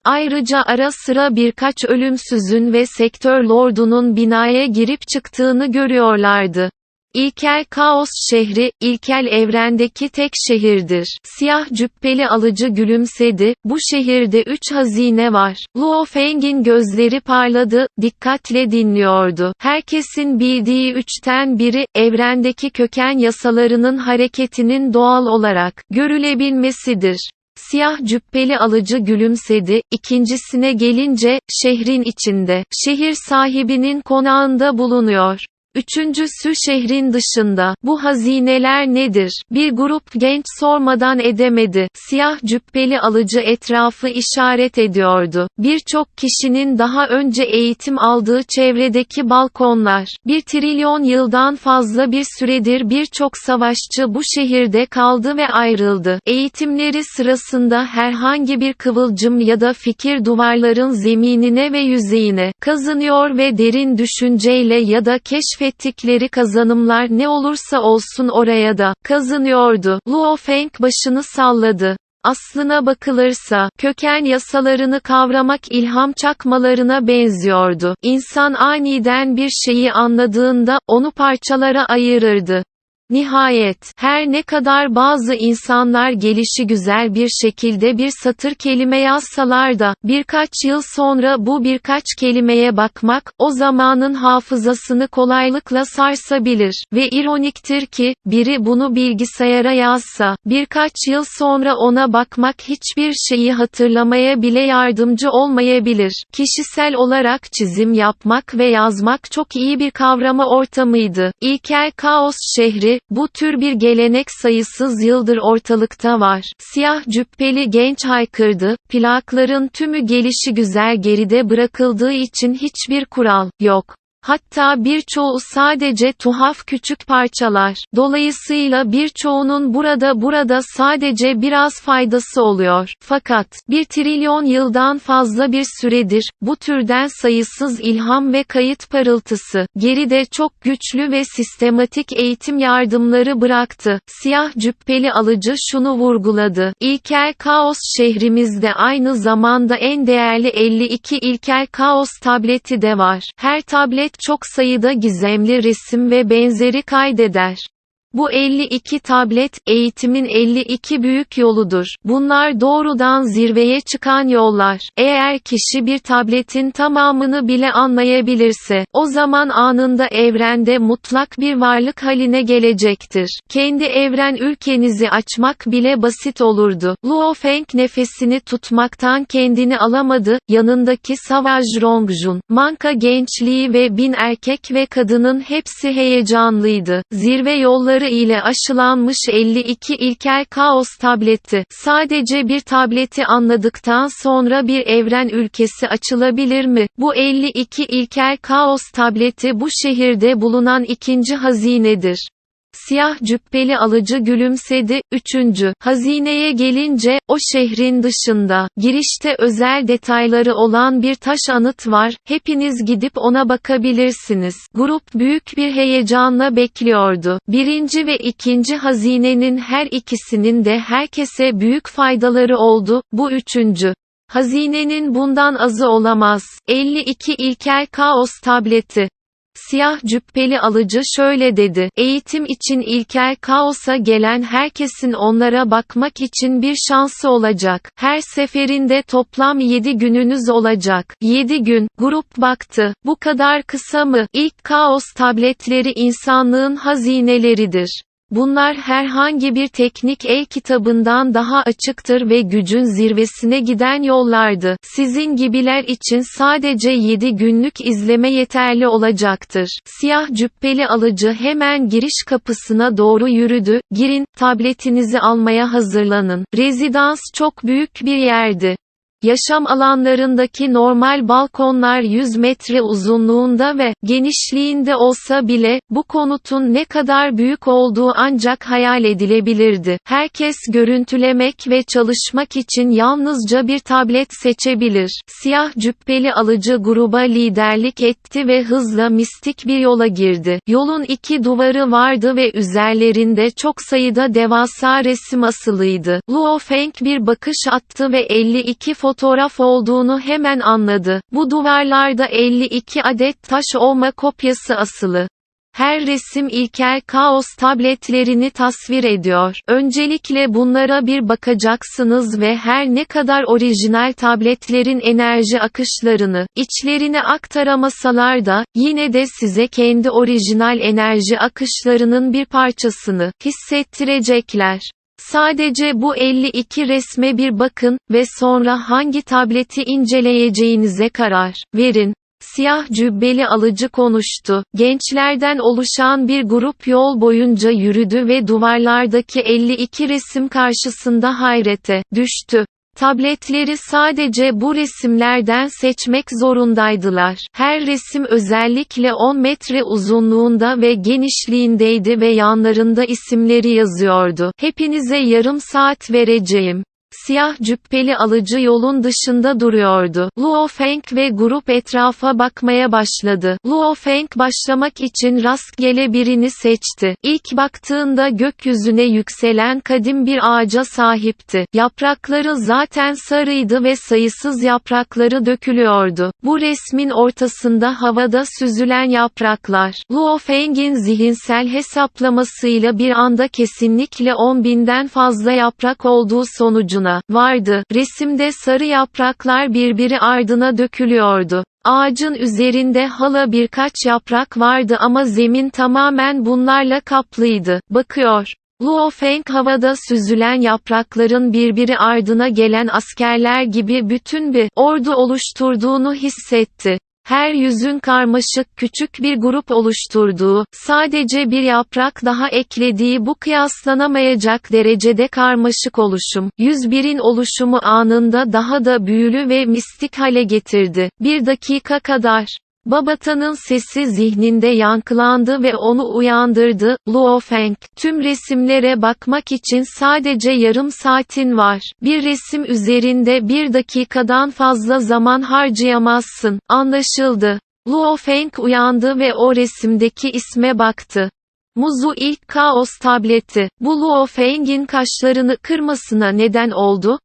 Ayrıca ara sıra birkaç ölümsüzün ve sektör lordunun binaya girip çıktığını görüyorlardı. İlkel Kaos şehri, ilkel evrendeki tek şehirdir. Siyah cübbeli alıcı gülümsedi, bu şehirde 3 hazine var. Luo Feng'in gözleri parladı, dikkatle dinliyordu. Herkesin bildiği üçten biri, evrendeki köken yasalarının hareketinin doğal olarak görülebilmesidir. Siyah cübbeli alıcı gülümsedi, ikincisine gelince, şehrin içinde, şehir sahibinin konağında bulunuyor. Üçüncüsü şehrin dışında. Bu hazineler nedir? Bir grup genç sormadan edemedi. Siyah cübbeli alıcı etrafı işaret ediyordu. Birçok kişinin daha önce eğitim aldığı çevredeki balkonlar. 1 trilyon yıldan fazla bir süredir birçok savaşçı bu şehirde kaldı ve ayrıldı. Eğitimleri sırasında herhangi bir kıvılcım ya da fikir duvarların zeminine ve yüzeyine kazınıyor ve derin düşünceyle ya da keşfettikleri kazanımlar ne olursa olsun oraya da kazınıyordu. Luo Feng başını salladı. Aslına bakılırsa, köken yasalarını kavramak ilham çakmalarına benziyordu. İnsan aniden bir şeyi anladığında, onu parçalara ayırırdı. Nihayet, her ne kadar bazı insanlar gelişigüzel bir şekilde bir satır kelime yazsalar da, birkaç yıl sonra bu birkaç kelimeye bakmak, o zamanın hafızasını kolaylıkla sarsabilir. Ve ironiktir ki, biri bunu bilgisayara yazsa, birkaç yıl sonra ona bakmak hiçbir şeyi hatırlamaya bile yardımcı olmayabilir. Kişisel olarak çizim yapmak ve yazmak çok iyi bir kavrama ortamıydı. İlkel Kaos şehri, bu tür bir gelenek sayısız yıldır ortalıkta var. Siyah cübbeli genç haykırdı, plakların tümü gelişigüzel geride bırakıldığı için hiçbir kural yok. Hatta birçoğu sadece tuhaf küçük parçalar. Dolayısıyla birçoğunun burada sadece biraz faydası oluyor. Fakat, 1 trilyon yıldan fazla bir süredir, bu türden sayısız ilham ve kayıt parıltısı, geride çok güçlü ve sistematik eğitim yardımları bıraktı. Siyah cübbeli alıcı şunu vurguladı. İlkel Kaos şehrimizde aynı zamanda en değerli 52 ilkel Kaos tableti de var. Her tablet çok sayıda gizemli resim ve benzeri kaydeder. Bu 52 tablet, eğitimin 52 büyük yoludur. Bunlar doğrudan zirveye çıkan yollar. Eğer kişi bir tabletin tamamını bile anlayabilirse, o zaman anında evrende mutlak bir varlık haline gelecektir. Kendi evren ülkenizi açmak bile basit olurdu. Luo Feng nefesini tutmaktan kendini alamadı, yanındaki Savage Rongjun, Manka gençliği ve 1000 erkek ve kadının hepsi heyecanlıydı. Zirve yolları ile aşılanmış 52 ilkel kaos tableti. Sadece bir tableti anladıktan sonra bir evren ülkesi açılabilir mi? Bu 52 ilkel kaos tableti bu şehirde bulunan ikinci hazinedir. Siyah cübbeli alıcı gülümsedi. Üçüncü hazineye gelince, o şehrin dışında, girişte özel detayları olan bir taş anıt var, hepiniz gidip ona bakabilirsiniz. Grup büyük bir heyecanla bekliyordu. Birinci ve ikinci hazinenin her ikisinin de herkese büyük faydaları oldu, bu üçüncü hazinenin bundan azı olamaz. 52 ilkel kaos tableti. Siyah cübbeli alıcı şöyle dedi, eğitim için ilkel kaosa gelen herkesin onlara bakmak için bir şansı olacak. Her seferinde toplam 7 gününüz olacak. 7 gün, grup baktı, bu kadar kısa mı? İlk kaos tabletleri insanlığın hazineleridir. Bunlar herhangi bir teknik e-kitabından daha açıktır ve gücün zirvesine giden yollardı. Sizin gibiler için sadece 7 günlük izleme yeterli olacaktır. Siyah cübbeli alıcı hemen giriş kapısına doğru yürüdü. Girin, tabletinizi almaya hazırlanın. Rezidans çok büyük bir yerdi. Yaşam alanlarındaki normal balkonlar 100 metre uzunluğunda ve genişliğinde olsa bile, bu konutun ne kadar büyük olduğu ancak hayal edilebilirdi. Herkes görüntülemek ve çalışmak için yalnızca bir tablet seçebilir. Siyah cübbeli alıcı gruba liderlik etti ve hızla mistik bir yola girdi. Yolun 2 duvarı vardı ve üzerlerinde çok sayıda devasa resim asılıydı. Luo Feng bir bakış attı ve 52 fotoğraf olduğunu hemen anladı. Bu duvarlarda 52 adet taş oyma kopyası asılı. Her resim ilkel kaos tabletlerini tasvir ediyor. Öncelikle bunlara bir bakacaksınız ve her ne kadar orijinal tabletlerin enerji akışlarını, içlerine aktaramasalar da, yine de size kendi orijinal enerji akışlarının bir parçasını hissettirecekler. Sadece bu 52 resme bir bakın ve sonra hangi tableti inceleyeceğinize karar verin. Siyah cübbeli alıcı konuştu. Gençlerden oluşan bir grup yol boyunca yürüdü ve duvarlardaki 52 resim karşısında hayrete düştü. Tabletleri sadece bu resimlerden seçmek zorundaydılar. Her resim özellikle 10 metre uzunluğunda ve genişliğindeydi ve yanlarında isimleri yazıyordu. Hepinize yarım saat vereceğim. Siyah cübbeli alıcı yolun dışında duruyordu. Luo Feng ve grup etrafa bakmaya başladı. Luo Feng başlamak için rastgele birini seçti. İlk baktığında gökyüzüne yükselen kadim bir ağaca sahipti. Yaprakları zaten sarıydı ve sayısız yaprakları dökülüyordu. Bu resmin ortasında havada süzülen yapraklar. Luo Feng'in zihinsel hesaplamasıyla bir anda kesinlikle 10.000'den fazla yaprak olduğu sonucuna vardı. Resimde sarı yapraklar birbiri ardına dökülüyordu. Ağacın üzerinde hala birkaç yaprak vardı ama zemin tamamen bunlarla kaplıydı. Bakıyor. Luo Feng havada süzülen yaprakların birbiri ardına gelen askerler gibi bütün bir ordu oluşturduğunu hissetti. Her yüzün karmaşık küçük bir grup oluşturduğu, sadece bir yaprak daha eklediği bu kıyaslanamayacak derecede karmaşık oluşum, 101'in oluşumu anında daha da büyülü ve mistik hale getirdi. Bir dakika kadar. Babata'nın sesi zihninde yankılandı ve onu uyandırdı. Luo Feng, tüm resimlere bakmak için sadece yarım saatin var. Bir resim üzerinde 1 dakikadan fazla zaman harcayamazsın. Anlaşıldı. Luo Feng uyandı ve o resimdeki isme baktı. Muzu ilk kaos tableti. Bu Luo Feng'in kaşlarını kırmasına neden oldu.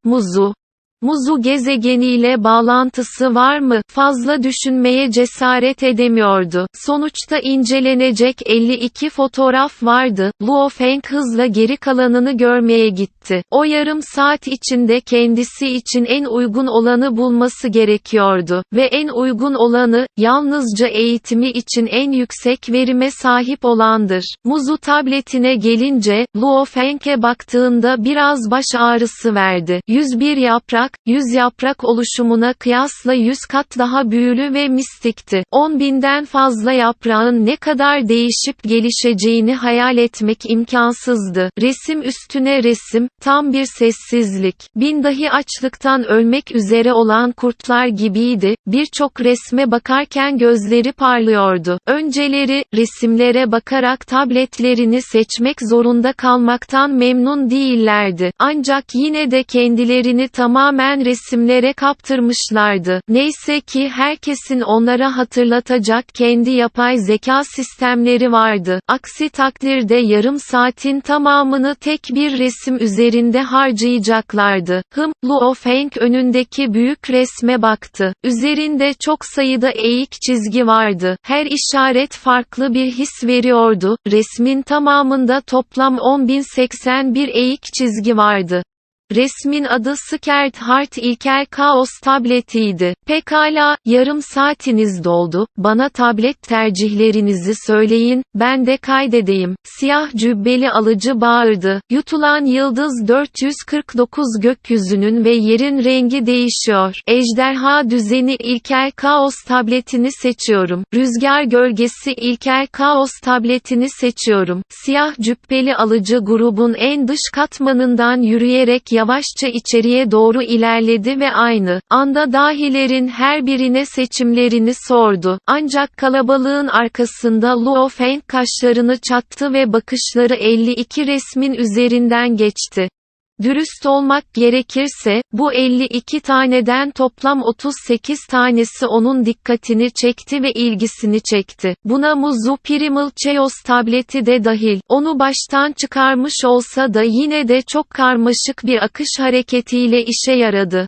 Muzu gezegeniyle bağlantısı var mı? Fazla düşünmeye cesaret edemiyordu. Sonuçta incelenecek 52 fotoğraf vardı. Luo Feng hızla geri kalanını görmeye gitti. O yarım saat içinde kendisi için en uygun olanı bulması gerekiyordu. Ve en uygun olanı, yalnızca eğitimi için en yüksek verime sahip olandır. Muzu tabletine gelince, Luo Feng'e baktığında biraz baş ağrısı verdi. 101 yaprak, 100 yaprak oluşumuna kıyasla 100 kat daha büyülü ve mistikti. 10.000'den fazla yaprağın ne kadar değişip gelişeceğini hayal etmek imkansızdı. Resim üstüne resim, tam bir sessizlik. Bin dahi açlıktan ölmek üzere olan kurtlar gibiydi. Birçok resme bakarken gözleri parlıyordu. Önceleri, resimlere bakarak tabletlerini seçmek zorunda kalmaktan memnun değillerdi. Ancak yine de kendilerini tamamen resimlere kaptırmışlardı. Neyse ki herkesin onlara hatırlatacak kendi yapay zeka sistemleri vardı. Aksi takdirde yarım saatin tamamını tek bir resim üzerinde harcayacaklardı. Luo Feng önündeki büyük resme baktı. Üzerinde çok sayıda eğik çizgi vardı. Her işaret farklı bir his veriyordu. Resmin tamamında toplam 10.081 eğik çizgi vardı. Resmin adı Scared Heart ilkel kaos tabletiydi. Pekala, yarım saatiniz doldu, bana tablet tercihlerinizi söyleyin, ben de kaydedeyim. Siyah cübbeli alıcı bağırdı. Yutulan yıldız 449 gökyüzünün ve yerin rengi değişiyor. Ejderha düzeni ilkel kaos tabletini seçiyorum. Rüzgar gölgesi ilkel kaos tabletini seçiyorum. Siyah cübbeli alıcı grubun en dış katmanından yürüyerek yavaşça içeriye doğru ilerledi ve aynı anda dahilerin her birine seçimlerini sordu. Ancak kalabalığın arkasında Luo Feng kaşlarını çattı ve bakışları 52 resmin üzerinden geçti. Dürüst olmak gerekirse, bu 52 taneden toplam 38 tanesi onun dikkatini çekti ve ilgisini çekti. Buna Muzu Primal Chaos tableti de dahil. Onu baştan çıkarmış olsa da yine de çok karmaşık bir akış hareketiyle işe yaradı.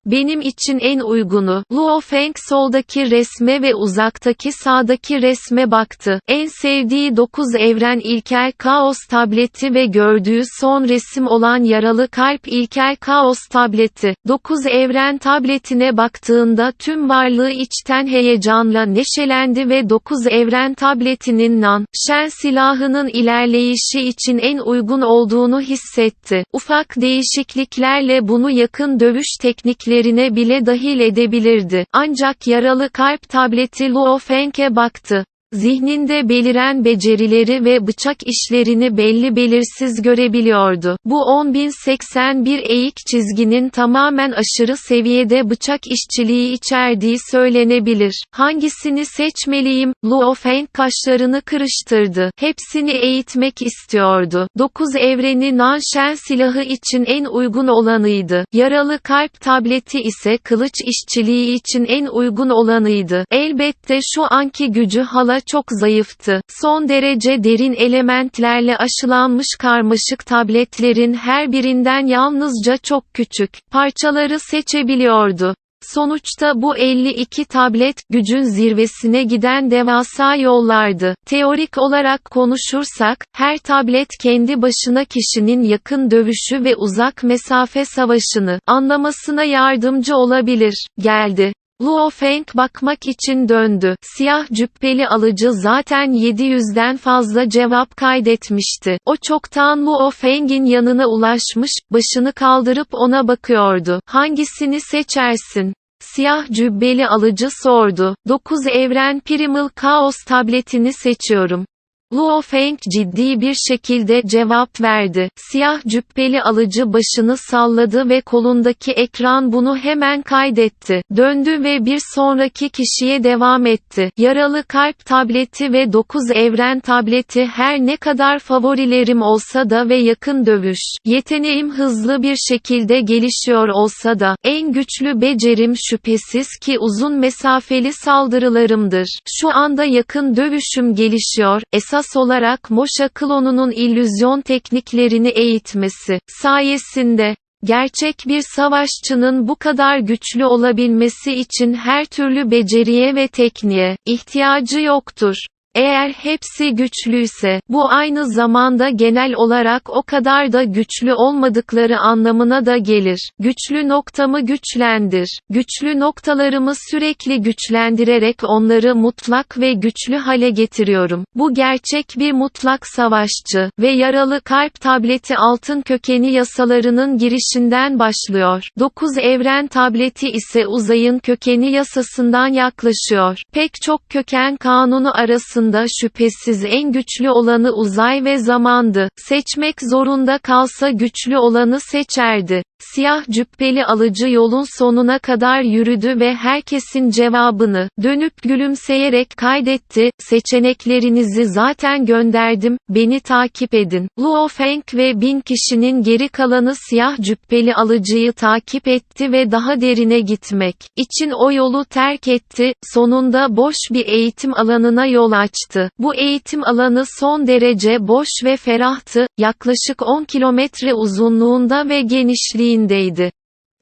Benim için en uygunu. Luo Feng soldaki resme ve uzaktaki sağdaki resme baktı. En sevdiği 9 evren ilkel kaos tableti ve gördüğü son resim olan yaralı kalp ilkel kaos tableti. 9 evren tabletine baktığında tüm varlığı içten heyecanla neşelendi ve 9 evren tabletinin Nan Shen silahının ilerleyişi için en uygun olduğunu hissetti. Ufak değişikliklerle bunu yakın dövüş teknikleri bile dahil edebilirdi. Ancak yaralı kalp tableti Luo Feng'e baktı. Zihninde beliren becerileri ve bıçak işlerini belli belirsiz görebiliyordu. Bu 10.081 eğik çizginin tamamen aşırı seviyede bıçak işçiliği içerdiği söylenebilir. Hangisini seçmeliyim? Luo Feng kaşlarını kırıştırdı. Hepsini eğitmek istiyordu. 9 evreni Nan Shen silahı için en uygun olanıydı. Yaralı kalp tableti ise kılıç işçiliği için en uygun olanıydı. Elbette şu anki gücü hala çok zayıftı. Son derece derin elementlerle aşılanmış karmaşık tabletlerin her birinden yalnızca çok küçük parçaları seçebiliyordu. Sonuçta bu 52 tablet, gücün zirvesine giden devasa yollardı. Teorik olarak konuşursak, her tablet kendi başına kişinin yakın dövüşü ve uzak mesafe savaşını anlamasına yardımcı olabilir. Geldi. Luo Feng bakmak için döndü. Siyah cübbeli alıcı zaten 700'den fazla cevap kaydetmişti. O çoktan Luo Feng'in yanına ulaşmış, başını kaldırıp ona bakıyordu. Hangisini seçersin? Siyah cübbeli alıcı sordu. 9 evren Primal Chaos tabletini seçiyorum. Luo Feng ciddi bir şekilde cevap verdi. Siyah cübbeli alıcı başını salladı ve kolundaki ekran bunu hemen kaydetti. Döndü ve bir sonraki kişiye devam etti. Yaralı kalp tableti ve 9 evren tableti her ne kadar favorilerim olsa da ve yakın dövüş yeteneğim hızlı bir şekilde gelişiyor olsa da, en güçlü becerim şüphesiz ki uzun mesafeli saldırılarımdır. Şu anda yakın dövüşüm gelişiyor. Esas olarak Moşa klonunun illüzyon tekniklerini eğitmesi sayesinde, gerçek bir savaşçının bu kadar güçlü olabilmesi için her türlü beceriye ve tekniğe ihtiyacı yoktur. Eğer hepsi güçlüyse, bu aynı zamanda genel olarak o kadar da güçlü olmadıkları anlamına da gelir. Güçlü noktamı güçlendir. Güçlü noktalarımı sürekli güçlendirerek onları mutlak ve güçlü hale getiriyorum. Bu gerçek bir mutlak savaşçı ve yaralı kalp tableti altın kökeni yasalarının girişinden başlıyor. 9 evren tableti ise uzayın kökeni yasasından yaklaşıyor. Pek çok köken kanunu arasında şüphesiz en güçlü olanı uzay ve zamandı. Seçmek zorunda kalsa güçlü olanı seçerdi. Siyah cübbeli alıcı yolun sonuna kadar yürüdü ve herkesin cevabını dönüp gülümseyerek kaydetti. Seçeneklerinizi zaten gönderdim, beni takip edin. Luo Feng ve 1000 kişinin geri kalanı siyah cübbeli alıcıyı takip etti ve daha derine gitmek için o yolu terk etti. Sonunda boş bir eğitim alanına yol açtı. Bu eğitim alanı son derece boş ve ferahtı, yaklaşık 10 kilometre uzunluğunda ve genişliğindeydi.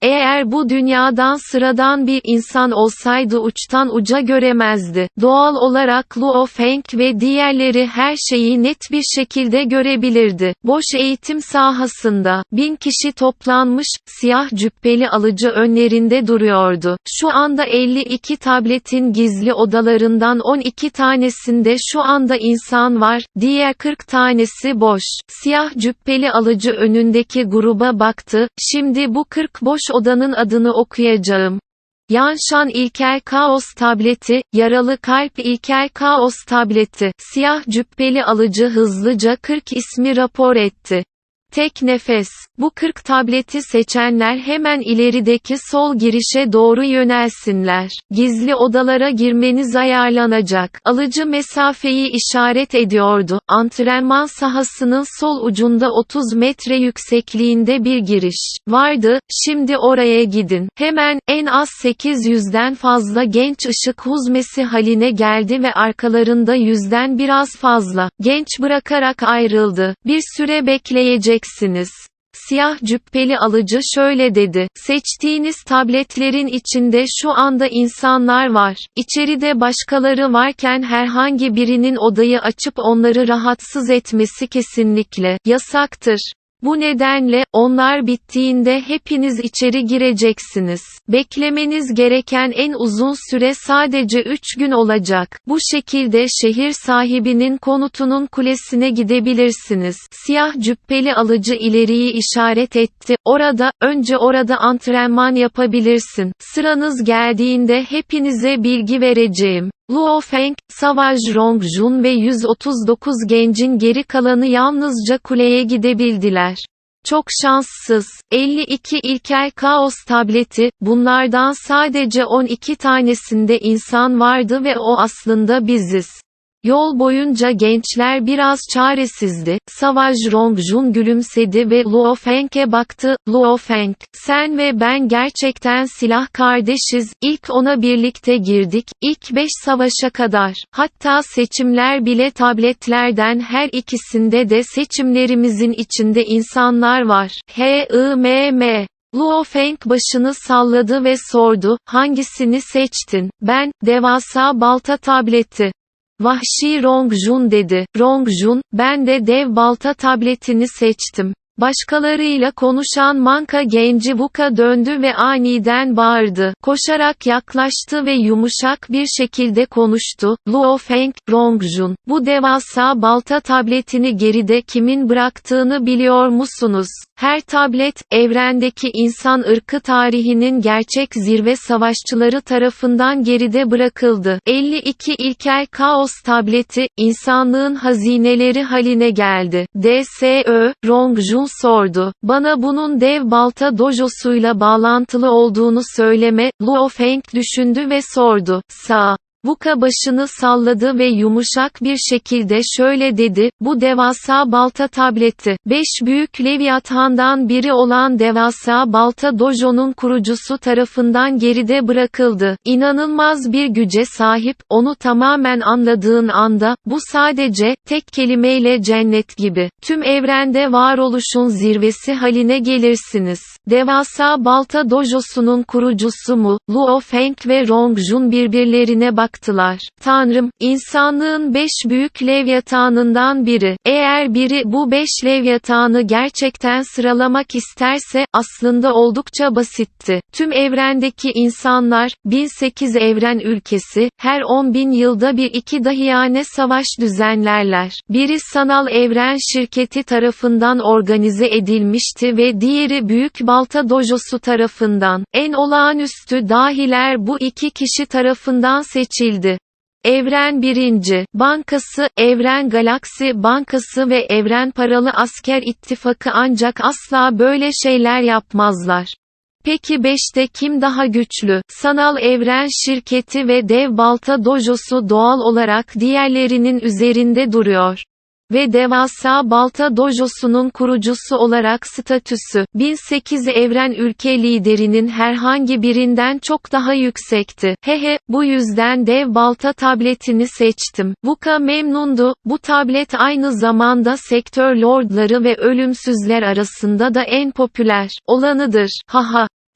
Eğer bu dünyadan sıradan bir insan olsaydı uçtan uca göremezdi. Doğal olarak Luo Feng ve diğerleri her şeyi net bir şekilde görebilirdi. Boş eğitim sahasında 1000 kişi toplanmış, siyah cübbeli alıcı önlerinde duruyordu. Şu anda 52 tabletin gizli odalarından 12 tanesinde şu anda insan var, diğer 40 tanesi boş. Siyah cübbeli alıcı önündeki gruba baktı, şimdi bu 40 boş odanın adını okuyacağım. Yanshan İlkel Kaos Tableti, Yaralı Kalp İlkel Kaos Tableti. Siyah cübbeli alıcı hızlıca 40 ismi rapor etti. Tek nefes. Bu 40 tableti seçenler hemen ilerideki sol girişe doğru yönelsinler. Gizli odalara girmeniz ayarlanacak. Alıcı mesafeyi işaret ediyordu. Antrenman sahasının sol ucunda 30 metre yüksekliğinde bir giriş vardı. Şimdi oraya gidin. Hemen, en az 800'den fazla genç ışık huzmesi haline geldi ve arkalarında 100'den biraz fazla genç bırakarak ayrıldı. Bir süre bekleyeceksiniz. Siyah cübbeli alıcı şöyle dedi, seçtiğiniz tabletlerin içinde şu anda insanlar var. İçeride başkaları varken herhangi birinin odayı açıp onları rahatsız etmesi kesinlikle yasaktır. Bu nedenle, onlar bittiğinde hepiniz içeri gireceksiniz. Beklemeniz gereken en uzun süre sadece 3 gün olacak. Bu şekilde şehir sahibinin konutunun kulesine gidebilirsiniz. Siyah cübbeli alıcı ileriyi işaret etti. Önce orada antrenman yapabilirsin. Sıranız geldiğinde hepinize bilgi vereceğim. Luo Feng, Savage Rongjun ve 139 gencin geri kalanı yalnızca kuleye gidebildiler. Çok şanssız. 52 ilkel kaos tableti, bunlardan sadece 12 tanesinde insan vardı ve o aslında biziz. Yol boyunca gençler biraz çaresizdi. Savage Rongjun gülümsedi ve Luo Feng'e baktı. Luo Feng, sen ve ben gerçekten silah kardeşiz. İlk ona birlikte girdik. İlk 5 savaşa kadar. Hatta seçimler bile tabletlerden her ikisinde de seçimlerimizin içinde insanlar var. H-I-M-M. Luo Feng başını salladı ve sordu, hangisini seçtin? Ben, devasa balta tableti. Vahşi Rongjun dedi. Rongjun, ben de dev balta tabletini seçtim. Başkalarıyla konuşan manka genci Wuka döndü ve aniden bağırdı. Koşarak yaklaştı ve yumuşak bir şekilde konuştu. Luo Feng, Rongjun, bu devasa balta tabletini geride kimin bıraktığını biliyor musunuz? Her tablet, evrendeki insan ırkı tarihinin gerçek zirve savaşçıları tarafından geride bırakıldı. 52 ilkel kaos tableti, insanlığın hazineleri haline geldi. DSÖ, Rongjun sordu. Bana bunun dev balta dojosuyla bağlantılı olduğunu söyleme. Luo Feng düşündü ve sordu. Wuka başını salladı ve yumuşak bir şekilde şöyle dedi, bu devasa balta tableti, 5 büyük Leviathan'dan biri olan devasa balta dojo'nun kurucusu tarafından geride bırakıldı. İnanılmaz bir güce sahip, onu tamamen anladığın anda, bu sadece, tek kelimeyle cennet gibi. Tüm evrende varoluşun zirvesi haline gelirsiniz. Devasa balta dojo'sunun kurucusu mu? Luo Feng ve Rongjun birbirlerine baktılar. Tanrım, insanlığın 5 büyük Leviathan'ından biri. Eğer biri bu 5 Leviathan'ı gerçekten sıralamak isterse, aslında oldukça basitti. Tüm evrendeki insanlar, 1008 evren ülkesi, her 10.000 yılda bir iki dahiyane savaş düzenlerler. Biri sanal evren şirketi tarafından organize edilmişti ve diğeri Büyük Balta Dojosu tarafından. En olağanüstü dahiler bu iki kişi tarafından seçildi. Evren 1. Bankası, Evren Galaksi Bankası ve Evren Paralı Asker İttifakı ancak asla böyle şeyler yapmazlar. Peki 5'te kim daha güçlü? Sanal Evren Şirketi ve Dev Balta Dojosu doğal olarak diğerlerinin üzerinde duruyor. Ve devasa Balta Dojosu'nun kurucusu olarak statüsü, 1008 evren ülke liderinin herhangi birinden çok daha yüksekti. Bu yüzden dev balta tabletini seçtim. Wuka memnundu, bu tablet aynı zamanda sektör lordları ve ölümsüzler arasında da en popüler olanıdır.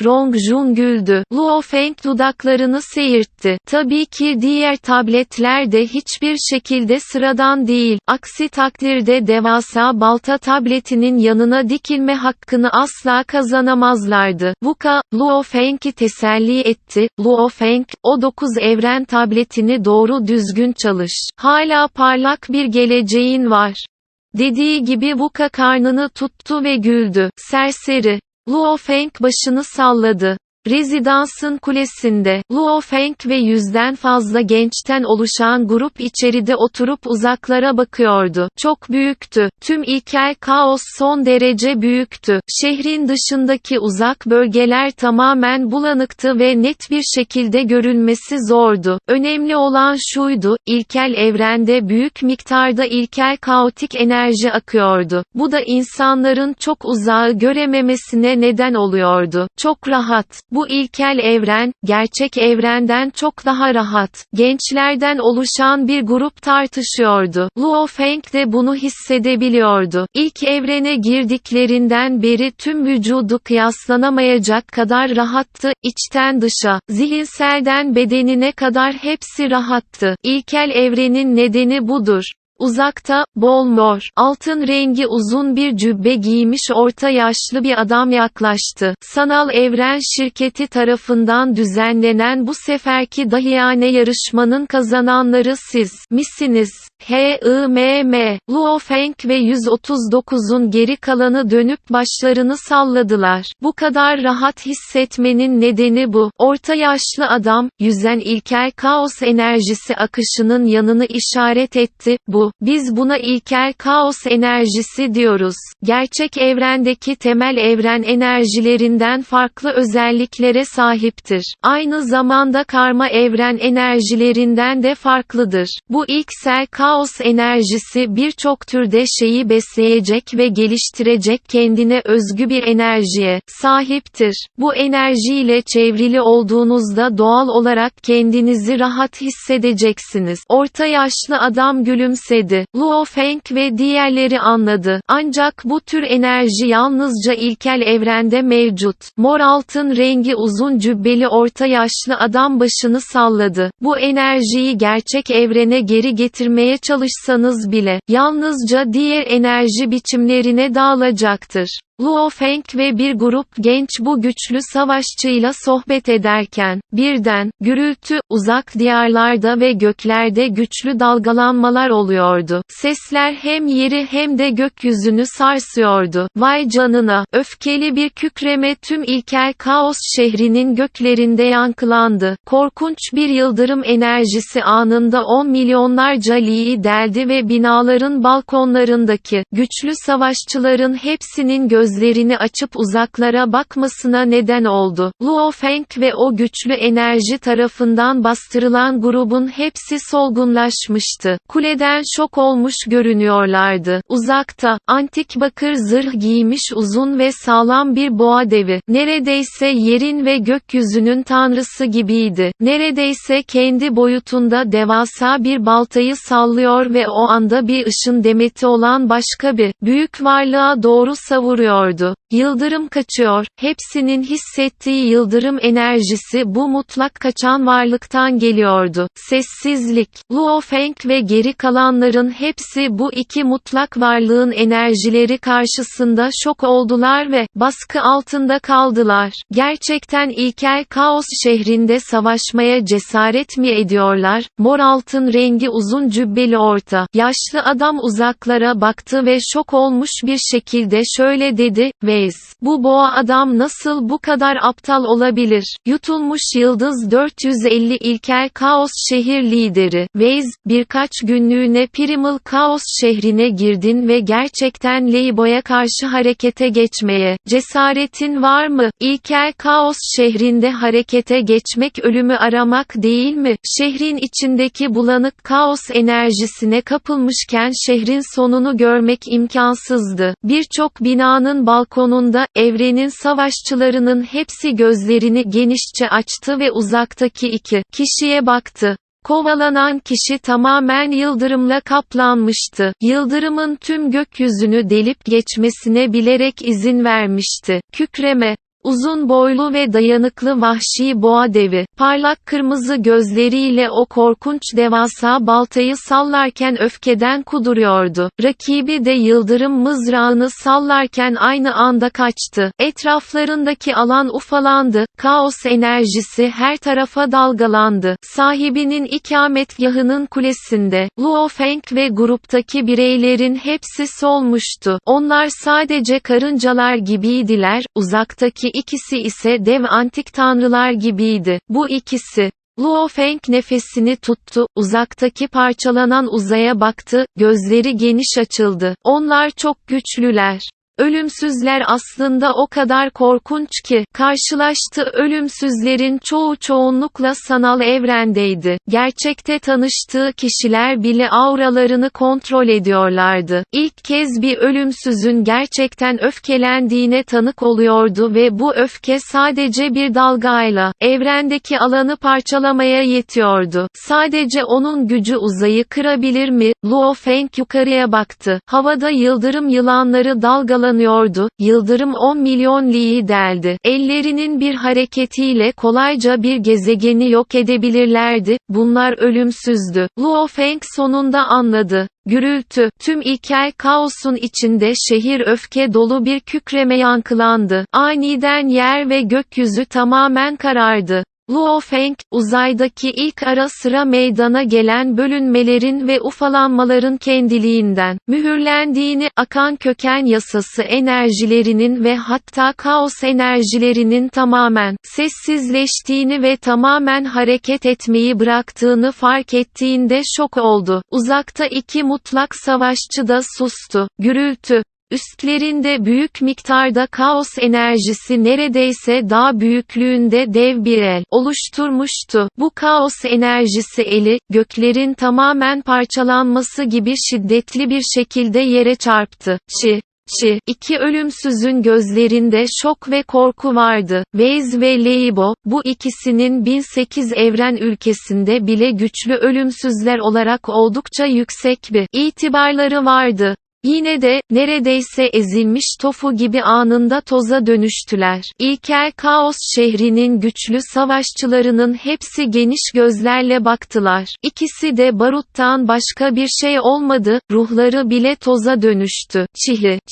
Rongjun güldü. Luo Feng dudaklarını seyirtti. Tabii ki diğer tabletler de hiçbir şekilde sıradan değil. Aksi takdirde devasa balta tabletinin yanına dikilme hakkını asla kazanamazlardı. Wuka, Luo Feng'i teselli etti. Luo Feng, o 9 evren tabletini doğru düzgün çalış. Hala parlak bir geleceğin var. Dediği gibi Wuka karnını tuttu ve güldü. Serseri. Luo Feng başını salladı. Rezidansın kulesinde, Luo Feng ve 100'den fazla gençten oluşan grup içeride oturup uzaklara bakıyordu. Çok büyüktü. Tüm ilkel kaos son derece büyüktü. Şehrin dışındaki uzak bölgeler tamamen bulanıktı ve net bir şekilde görülmesi zordu. Önemli olan şuydu, ilkel evrende büyük miktarda ilkel kaotik enerji akıyordu. Bu da insanların çok uzağı görememesine neden oluyordu. Çok rahat. Bu ilkel evren, gerçek evrenden çok daha rahat. Gençlerden oluşan bir grup tartışıyordu. Luo Feng de bunu hissedebiliyordu. İlk evrene girdiklerinden beri tüm vücudu kıyaslanamayacak kadar rahattı, içten dışa, zihinselden bedenine kadar hepsi rahattı. İlkel evrenin nedeni budur. Uzakta, bol mor, altın rengi uzun bir cübbe giymiş orta yaşlı bir adam yaklaştı. Sanal Evren şirketi tarafından düzenlenen bu seferki dahiyane yarışmanın kazananları siz misiniz? H.I.M.M. Luo Feng ve 139'un geri kalanı dönüp başlarını salladılar. Bu kadar rahat hissetmenin nedeni bu. Orta yaşlı adam, yüzen ilkel kaos enerjisi akışının yanını işaret etti. Biz buna ilkel kaos enerjisi diyoruz. Gerçek evrendeki temel evren enerjilerinden farklı özelliklere sahiptir. Aynı zamanda karma evren enerjilerinden de farklıdır. Bu ilksel kaos enerjisi birçok türde şeyi besleyecek ve geliştirecek kendine özgü bir enerjiye sahiptir. Bu enerjiyle çevrili olduğunuzda doğal olarak kendinizi rahat hissedeceksiniz. Orta yaşlı adam gülümsedi. Luo Feng ve diğerleri anladı. Ancak bu tür enerji yalnızca ilkel evrende mevcut. Mor altın rengi uzun cübbeli orta yaşlı adam başını salladı. Bu enerjiyi gerçek evrene geri getirmeye çalışsanız bile, yalnızca diğer enerji biçimlerine dağılacaktır. Luo Feng ve bir grup genç bu güçlü savaşçıyla sohbet ederken, birden, gürültü, uzak diyarlarda ve göklerde güçlü dalgalanmalar oluyordu. Sesler hem yeri hem de gökyüzünü sarsıyordu. Vay canına, öfkeli bir kükreme tüm ilkel kaos şehrinin göklerinde yankılandı. Korkunç bir yıldırım enerjisi anında 10 milyonlarca liyi deldi ve binaların balkonlarındaki, güçlü savaşçıların hepsinin gözlerini açıp uzaklara bakmasına neden oldu. Luo Feng ve o güçlü enerji tarafından bastırılan grubun hepsi solgunlaşmıştı. Kuleden şok olmuş görünüyorlardı. Uzakta, antik bakır zırh giymiş uzun ve sağlam bir boğa devi, neredeyse yerin ve gökyüzünün tanrısı gibiydi. Neredeyse kendi boyutunda devasa bir baltayı sallıyor ve o anda bir ışın demeti olan başka bir, büyük varlığa doğru savuruyordu. Yıldırım kaçıyor, hepsinin hissettiği yıldırım enerjisi bu mutlak kaçan varlıktan geliyordu. Sessizlik, Luo Feng ve geri kalanların hepsi bu iki mutlak varlığın enerjileri karşısında şok oldular ve baskı altında kaldılar. Gerçekten ilkel kaos şehrinde savaşmaya cesaret mi ediyorlar? Mor altın rengi uzun cübbeli orta yaşlı adam uzaklara baktı ve şok olmuş bir şekilde şöyle dedi: bu boğa adam nasıl bu kadar aptal olabilir? Yutulmuş Yıldız 450 ilkel kaos şehir lideri. Birkaç günlüğüne Primal Kaos şehrine girdin ve gerçekten Leibo'ya karşı harekete geçmeye cesaretin var mı? İlkel kaos şehrinde harekete geçmek ölümü aramak değil mi? Şehrin içindeki bulanık kaos enerjisine kapılmışken şehrin sonunu görmek imkansızdı. Birçok binanın balkonunda, evrenin savaşçılarının hepsi gözlerini genişçe açtı ve uzaktaki iki kişiye baktı. Kovalanan kişi tamamen yıldırımla kaplanmıştı. Yıldırımın tüm gökyüzünü delip geçmesine bilerek izin vermişti. Kükreme, Uzun boylu ve dayanıklı vahşi boğa devi, parlak kırmızı gözleriyle o korkunç devasa baltayı sallarken öfkeden kuduruyordu. Rakibi de yıldırım mızrağını sallarken aynı anda kaçtı. Etraflarındaki alan ufalandı, kaos enerjisi her tarafa dalgalandı. Sahibinin ikametgahının kulesinde, Luo Feng ve gruptaki bireylerin hepsi solmuştu. Onlar sadece karıncalar gibiydiler, uzaktaki ikisi ise dev antik tanrılar gibiydi. Bu ikisi. Luo Feng nefesini tuttu, uzaktaki parçalanan uzaya baktı, gözleri geniş açıldı. Onlar çok güçlüler. Ölümsüzler aslında o kadar korkunç ki, karşılaştığı ölümsüzlerin çoğunlukla sanal evrendeydi. Gerçekte tanıştığı kişiler bile auralarını kontrol ediyorlardı. İlk kez bir ölümsüzün gerçekten öfkelendiğine tanık oluyordu ve bu öfke sadece bir dalgayla, evrendeki alanı parçalamaya yetiyordu. Sadece onun gücü uzayı kırabilir mi? Luo Feng yukarıya baktı. Havada yıldırım yılanları dalgalanıyordu. Yıldırım 10 milyon liyi deldi. Ellerinin bir hareketiyle kolayca bir gezegeni yok edebilirlerdi. Bunlar ölümsüzdü. Luo Feng sonunda anladı. Gürültü, tüm ilkel kaosun içinde şehir öfke dolu bir kükreme yankılandı. Aniden yer ve gökyüzü tamamen karardı. Luo Feng, uzaydaki ilk ara sıra meydana gelen bölünmelerin ve ufalanmaların kendiliğinden mühürlendiğini, akan köken yasası enerjilerinin ve hatta kaos enerjilerinin tamamen sessizleştiğini ve tamamen hareket etmeyi bıraktığını fark ettiğinde şok oldu. Uzakta iki mutlak savaşçı da sustu. Gürültü, üstlerinde büyük miktarda kaos enerjisi neredeyse dağ büyüklüğünde dev bir el oluşturmuştu. Bu kaos enerjisi eli, göklerin tamamen parçalanması gibi şiddetli bir şekilde yere çarptı. İki ölümsüzün gözlerinde şok ve korku vardı. Weiss ve Leibo, bu ikisinin 1008 evren ülkesinde bile güçlü ölümsüzler olarak oldukça yüksek bir itibarları vardı. Yine de, neredeyse ezilmiş tofu gibi anında toza dönüştüler. İlkel Kaos şehrinin güçlü savaşçılarının hepsi geniş gözlerle baktılar. İkisi de baruttan başka bir şey olmadı, ruhları bile toza dönüştü.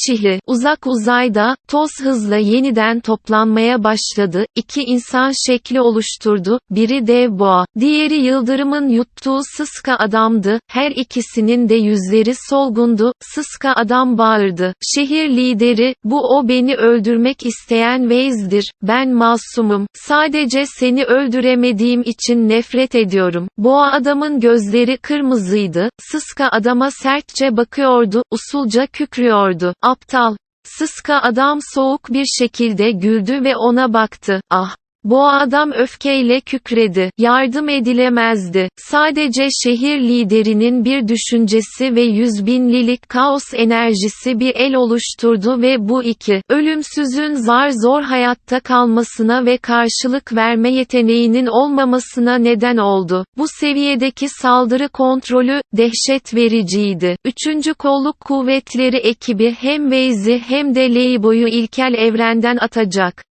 Çihli, uzak uzayda, toz hızla yeniden toplanmaya başladı. İki insan şekli oluşturdu, biri dev boğa, diğeri yıldırımın yuttuğu sıska adamdı. Her ikisinin de yüzleri solgundu. Sıska adam bağırdı. Şehir lideri, bu o beni öldürmek isteyen Weiss'dir. Ben masumum. Sadece seni öldüremediğim için nefret ediyorum. Boğa adamın gözleri kırmızıydı. Sıska adama sertçe bakıyordu, usulca kükrüyordu. Aptal. Sıska adam soğuk bir şekilde güldü ve ona baktı. Ah! Boğa adam öfkeyle kükredi. Yardım edilemezdi. Sadece şehir liderinin bir düşüncesi ve 100.000'lilik kaos enerjisi bir el oluşturdu ve bu iki ölümsüzün zar zor hayatta kalmasına ve karşılık verme yeteneğinin olmamasına neden oldu. Bu seviyedeki saldırı kontrolü dehşet vericiydi. 3. Kolluk Kuvvetleri ekibi hem Weiss'i hem de Leibo'yu ilkel evrenden atacak.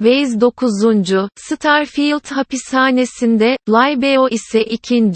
Weiss 9. Starfield hapishanesinde, Liebeo ise 2.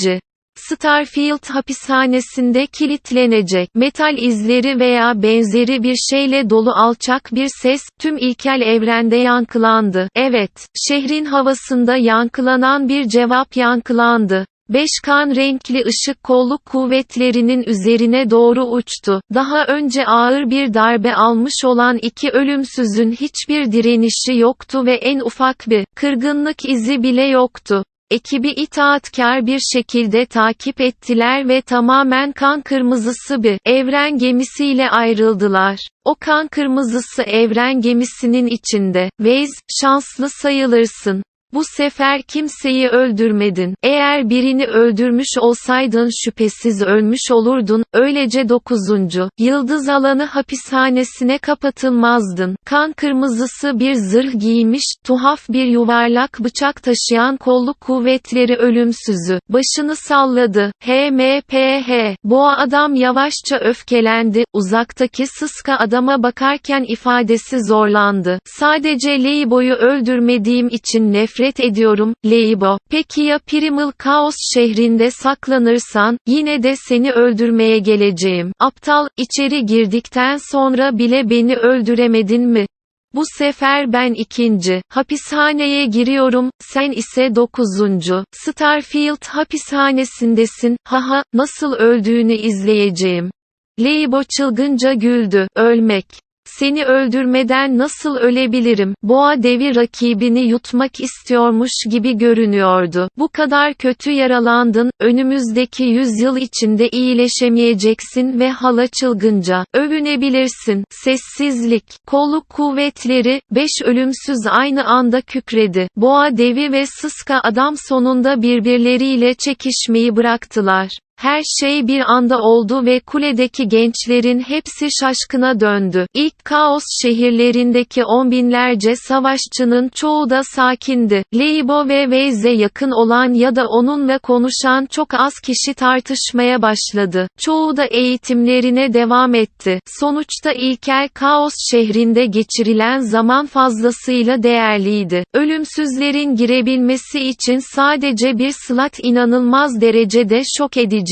Starfield hapishanesinde kilitlenecek. Metal izleri veya benzeri bir şeyle dolu alçak bir ses, tüm ilkel evrende yankılandı. Evet, şehrin havasında yankılanan bir cevap yankılandı. 5 kan renkli ışık kolluk kuvvetlerinin üzerine doğru uçtu. Daha önce ağır bir darbe almış olan iki ölümsüzün hiçbir direnişi yoktu ve en ufak bir kırgınlık izi bile yoktu. Ekibi itaatkar bir şekilde takip ettiler ve tamamen kan kırmızısı bir evren gemisiyle ayrıldılar. O kan kırmızısı evren gemisinin içinde, Weiss, şanslı sayılırsın. Bu sefer kimseyi öldürmedin. Eğer birini öldürmüş olsaydın şüphesiz ölmüş olurdun. Öylece 9. Yıldız Alanı hapishanesine kapatılmazdın. Kan kırmızısı bir zırh giymiş, tuhaf bir yuvarlak bıçak taşıyan kolluk kuvvetleri ölümsüzü. Başını salladı. HMPH. Boğa adam yavaşça öfkelendi. Uzaktaki sıska adama bakarken ifadesi zorlandı. Sadece Leibo'yu öldürmediğim için nefret ediyorum, Leibo. Peki ya Primal Kaos şehrinde saklanırsan, yine de seni öldürmeye geleceğim. Aptal, içeri girdikten sonra bile beni öldüremedin mi? Bu sefer ben 2. hapishaneye giriyorum, sen ise 9. Starfield hapishanesindesin, haha, nasıl öldüğünü izleyeceğim. Leibo çılgınca güldü, ölmek. Seni öldürmeden nasıl ölebilirim? Boğa devi rakibini yutmak istiyormuş gibi görünüyordu. Bu kadar kötü yaralandın, önümüzdeki 100 yıl içinde iyileşemeyeceksin ve hala çılgınca övünebilirsin. Sessizlik. Kolluk kuvvetleri, 5 ölümsüz aynı anda kükredi. Boğa devi ve sıska adam sonunda birbirleriyle çekişmeyi bıraktılar. Her şey bir anda oldu ve kuledeki gençlerin hepsi şaşkına döndü. İlk kaos şehirlerindeki on binlerce savaşçının çoğu da sakindi. Leibo ve Waze'e yakın olan ya da onunla konuşan çok az kişi tartışmaya başladı. Çoğu da eğitimlerine devam etti. Sonuçta ilkel kaos şehrinde geçirilen zaman fazlasıyla değerliydi. Ölümsüzlerin girebilmesi için sadece bir slot inanılmaz derecede şok edici.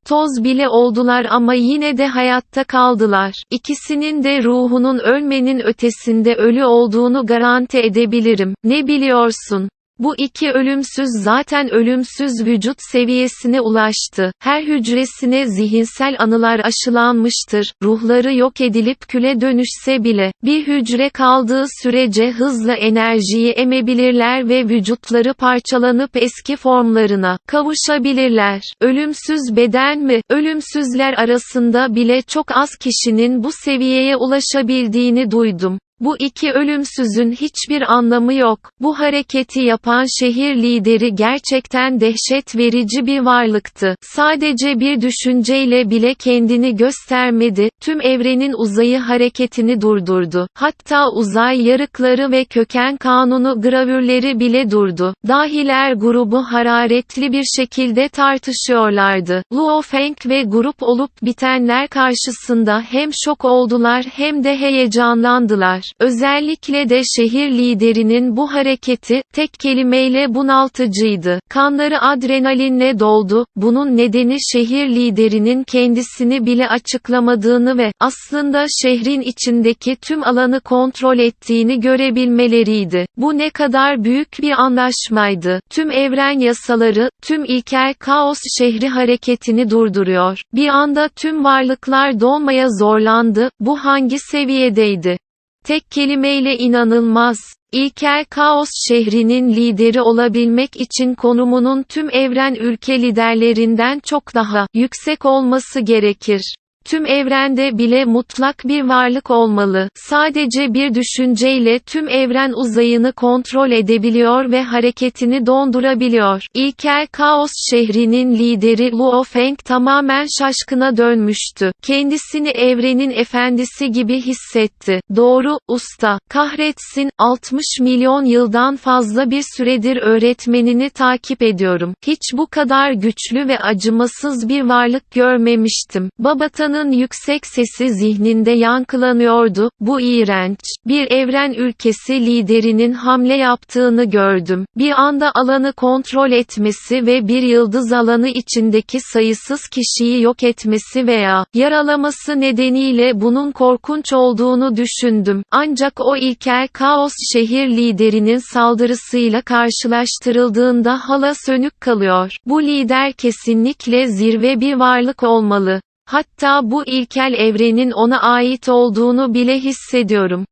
Toz bile oldular ama yine de hayatta kaldılar. İkisinin de ruhunun ölmenin ötesinde ölü olduğunu garanti edebilirim. Ne biliyorsun? Bu iki ölümsüz zaten ölümsüz vücut seviyesine ulaştı. Her hücresine zihinsel anılar aşılanmıştır. Ruhları yok edilip küle dönüşse bile, bir hücre kaldığı sürece hızla enerjiyi emebilirler ve vücutları parçalanıp eski formlarına kavuşabilirler. Ölümsüz beden mi? Ölümsüzler arasında bile çok az kişinin bu seviyeye ulaşabildiğini duydum. Bu iki ölümsüzün hiçbir anlamı yok. Bu hareketi yapan şehir lideri gerçekten dehşet verici bir varlıktı. Sadece bir düşünceyle bile kendini göstermedi, tüm evrenin uzayı hareketini durdurdu. Hatta uzay yarıkları ve köken kanunu gravürleri bile durdu. Dahiler grubu hararetli bir şekilde tartışıyorlardı. Luo Feng ve grup olup bitenler karşısında hem şok oldular hem de heyecanlandılar. Özellikle de şehir liderinin bu hareketi, tek kelimeyle bunaltıcıydı. Kanları adrenalinle doldu, bunun nedeni şehir liderinin kendisini bile açıklamadığını ve, aslında şehrin içindeki tüm alanı kontrol ettiğini görebilmeleriydi. Bu ne kadar büyük bir anlaşmaydı. Tüm evren yasaları, tüm ilkel kaos şehri hareketini durduruyor. Bir anda tüm varlıklar donmaya zorlandı, bu hangi seviyedeydi? Tek kelimeyle inanılmaz. İlkel kaos şehrinin lideri olabilmek için konumunun tüm evren ülke liderlerinden çok daha yüksek olması gerekir. Tüm evrende bile mutlak bir varlık olmalı. Sadece bir düşünceyle tüm evren uzayını kontrol edebiliyor ve hareketini dondurabiliyor. İlkel kaos şehrinin lideri Luo Feng tamamen şaşkına dönmüştü. Kendisini evrenin efendisi gibi hissetti. Doğru, usta. Kahretsin, 60 milyon yıldan fazla bir süredir öğretmenini takip ediyorum. Hiç bu kadar güçlü ve acımasız bir varlık görmemiştim. Babatan'ın yüksek sesi zihninde yankılanıyordu. Bu iğrenç. Bir evren ülkesi liderinin hamle yaptığını gördüm. Bir anda alanı kontrol etmesi ve bir yıldız alanı içindeki sayısız kişiyi yok etmesi veya yaralaması nedeniyle bunun korkunç olduğunu düşündüm. Ancak o ilkel kaos şehir liderinin saldırısıyla karşılaştırıldığında hala sönük kalıyor. Bu lider kesinlikle zirve bir varlık olmalı. Hatta bu ilkel evrenin ona ait olduğunu bile hissediyorum.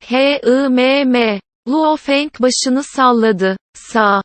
Luo Feng başını salladı.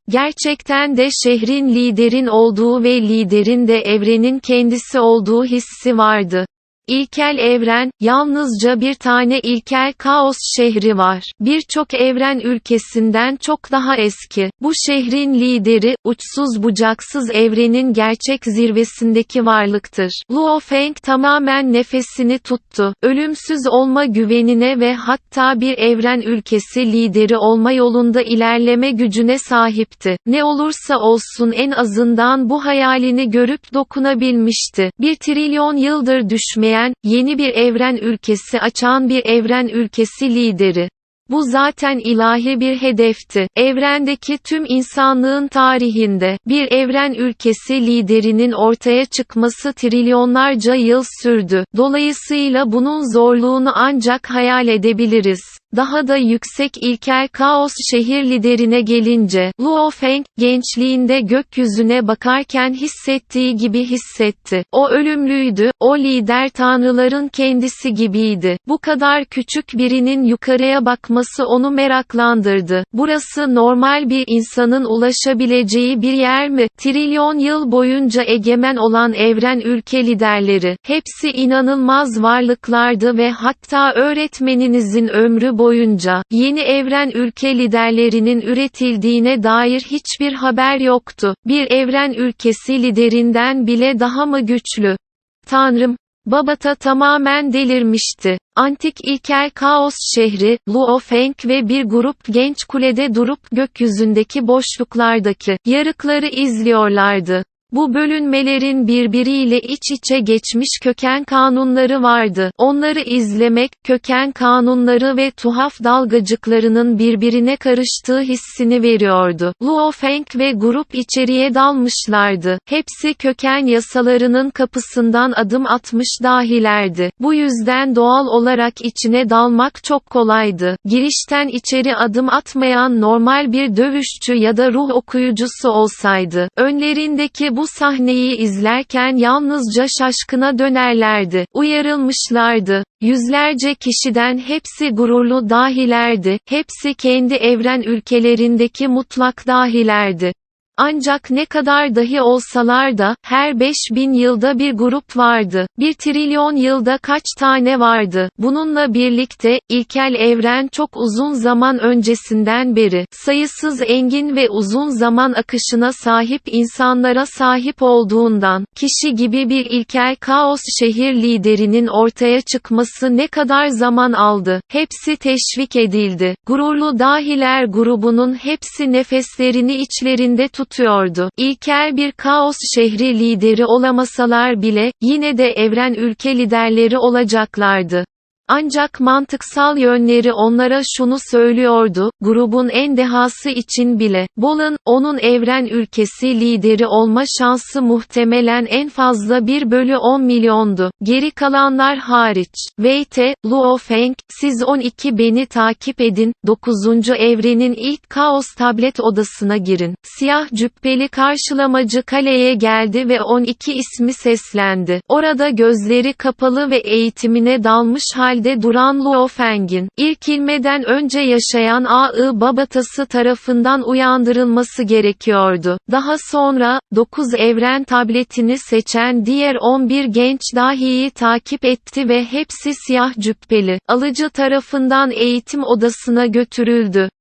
Gerçekten de şehrin liderin olduğu ve liderin de evrenin kendisi olduğu hissi vardı. İlkel evren, yalnızca bir tane ilkel kaos şehri var. Birçok evren ülkesinden çok daha eski. Bu şehrin lideri, uçsuz bucaksız evrenin gerçek zirvesindeki varlıktır. Luo Feng tamamen nefesini tuttu. Ölümsüz olma güvenine ve hatta bir evren ülkesi lideri olma yolunda ilerleme gücüne sahipti. Ne olursa olsun en azından bu hayalini görüp dokunabilmişti. 1 trilyon yıldır düşmeyen, yeni bir evren ülkesi açan bir evren ülkesi lideri. Bu zaten ilahi bir hedefti. Evrendeki tüm insanlığın tarihinde, bir evren ülkesi liderinin ortaya çıkması trilyonlarca yıl sürdü. Dolayısıyla bunun zorluğunu ancak hayal edebiliriz. Daha da yüksek ilkel kaos şehir liderine gelince, Luo Feng, gençliğinde gökyüzüne bakarken hissettiği gibi hissetti. O ölümlüydü, o lider tanrıların kendisi gibiydi. Bu kadar küçük birinin yukarıya bakması onu meraklandırdı. Burası normal bir insanın ulaşabileceği bir yer mi? Trilyon yıl boyunca egemen olan evren ülke liderleri, hepsi inanılmaz varlıklardı ve hatta öğretmeninizin ömrü boyunca, yeni evren ülke liderlerinin üretildiğine dair hiçbir haber yoktu. Bir evren ülkesi liderinden bile daha mı güçlü? Tanrım! Babata tamamen delirmişti. Antik ilkel kaos şehri, Luo Feng ve bir grup genç kulede durup gökyüzündeki boşluklardaki yarıkları izliyorlardı. Bu bölünmelerin birbiriyle iç içe geçmiş köken kanunları vardı. Onları izlemek, köken kanunları ve tuhaf dalgacıklarının birbirine karıştığı hissini veriyordu. Luo Feng ve grup içeriye dalmışlardı. Hepsi köken yasalarının kapısından adım atmış dahilerdi. Bu yüzden doğal olarak içine dalmak çok kolaydı. Girişten içeri adım atmayan normal bir dövüşçü ya da ruh okuyucusu olsaydı, önlerindeki bu sahneyi izlerken yalnızca şaşkına dönerlerdi. Uyarılmışlardı. Yüzlerce kişiden hepsi gururlu dahilerdi. Hepsi kendi evren ülkelerindeki mutlak dahilerdi. Ancak ne kadar dahi olsalar da, her 5000 yılda bir grup vardı. 1 trilyon yılda kaç tane vardı? Bununla birlikte, ilkel evren çok uzun zaman öncesinden beri, sayısız engin ve uzun zaman akışına sahip insanlara sahip olduğundan, kişi gibi bir ilkel kaos şehir liderinin ortaya çıkması ne kadar zaman aldı? Hepsi teşvik edildi. Gururlu dahiler grubunun hepsi nefeslerini içlerinde tutuyordu. İlkel bir kaos şehri lideri olamasalar bile, yine de evren ülke liderleri olacaklardı. Ancak mantıksal yönleri onlara şunu söylüyordu, grubun en dehası için bile, Bol'un, onun evren ülkesi lideri olma şansı muhtemelen en fazla 1/10 milyondu. Geri kalanlar hariç. Weite, Luo Feng, siz 12 beni takip edin, 9. evrenin ilk kaos tablet odasına girin. Siyah cübbeli karşılamacı kaleye geldi ve 12 ismi seslendi. Orada gözleri kapalı ve eğitimine dalmış halde duran Luo Feng'in, irkilmeden önce yaşayan A.I. babatası tarafından uyandırılması gerekiyordu. Daha sonra, 9 evren tabletini seçen diğer 11 genç dahiyi takip etti ve hepsi siyah cübbeli, alıcı tarafından eğitim odasına götürüldü.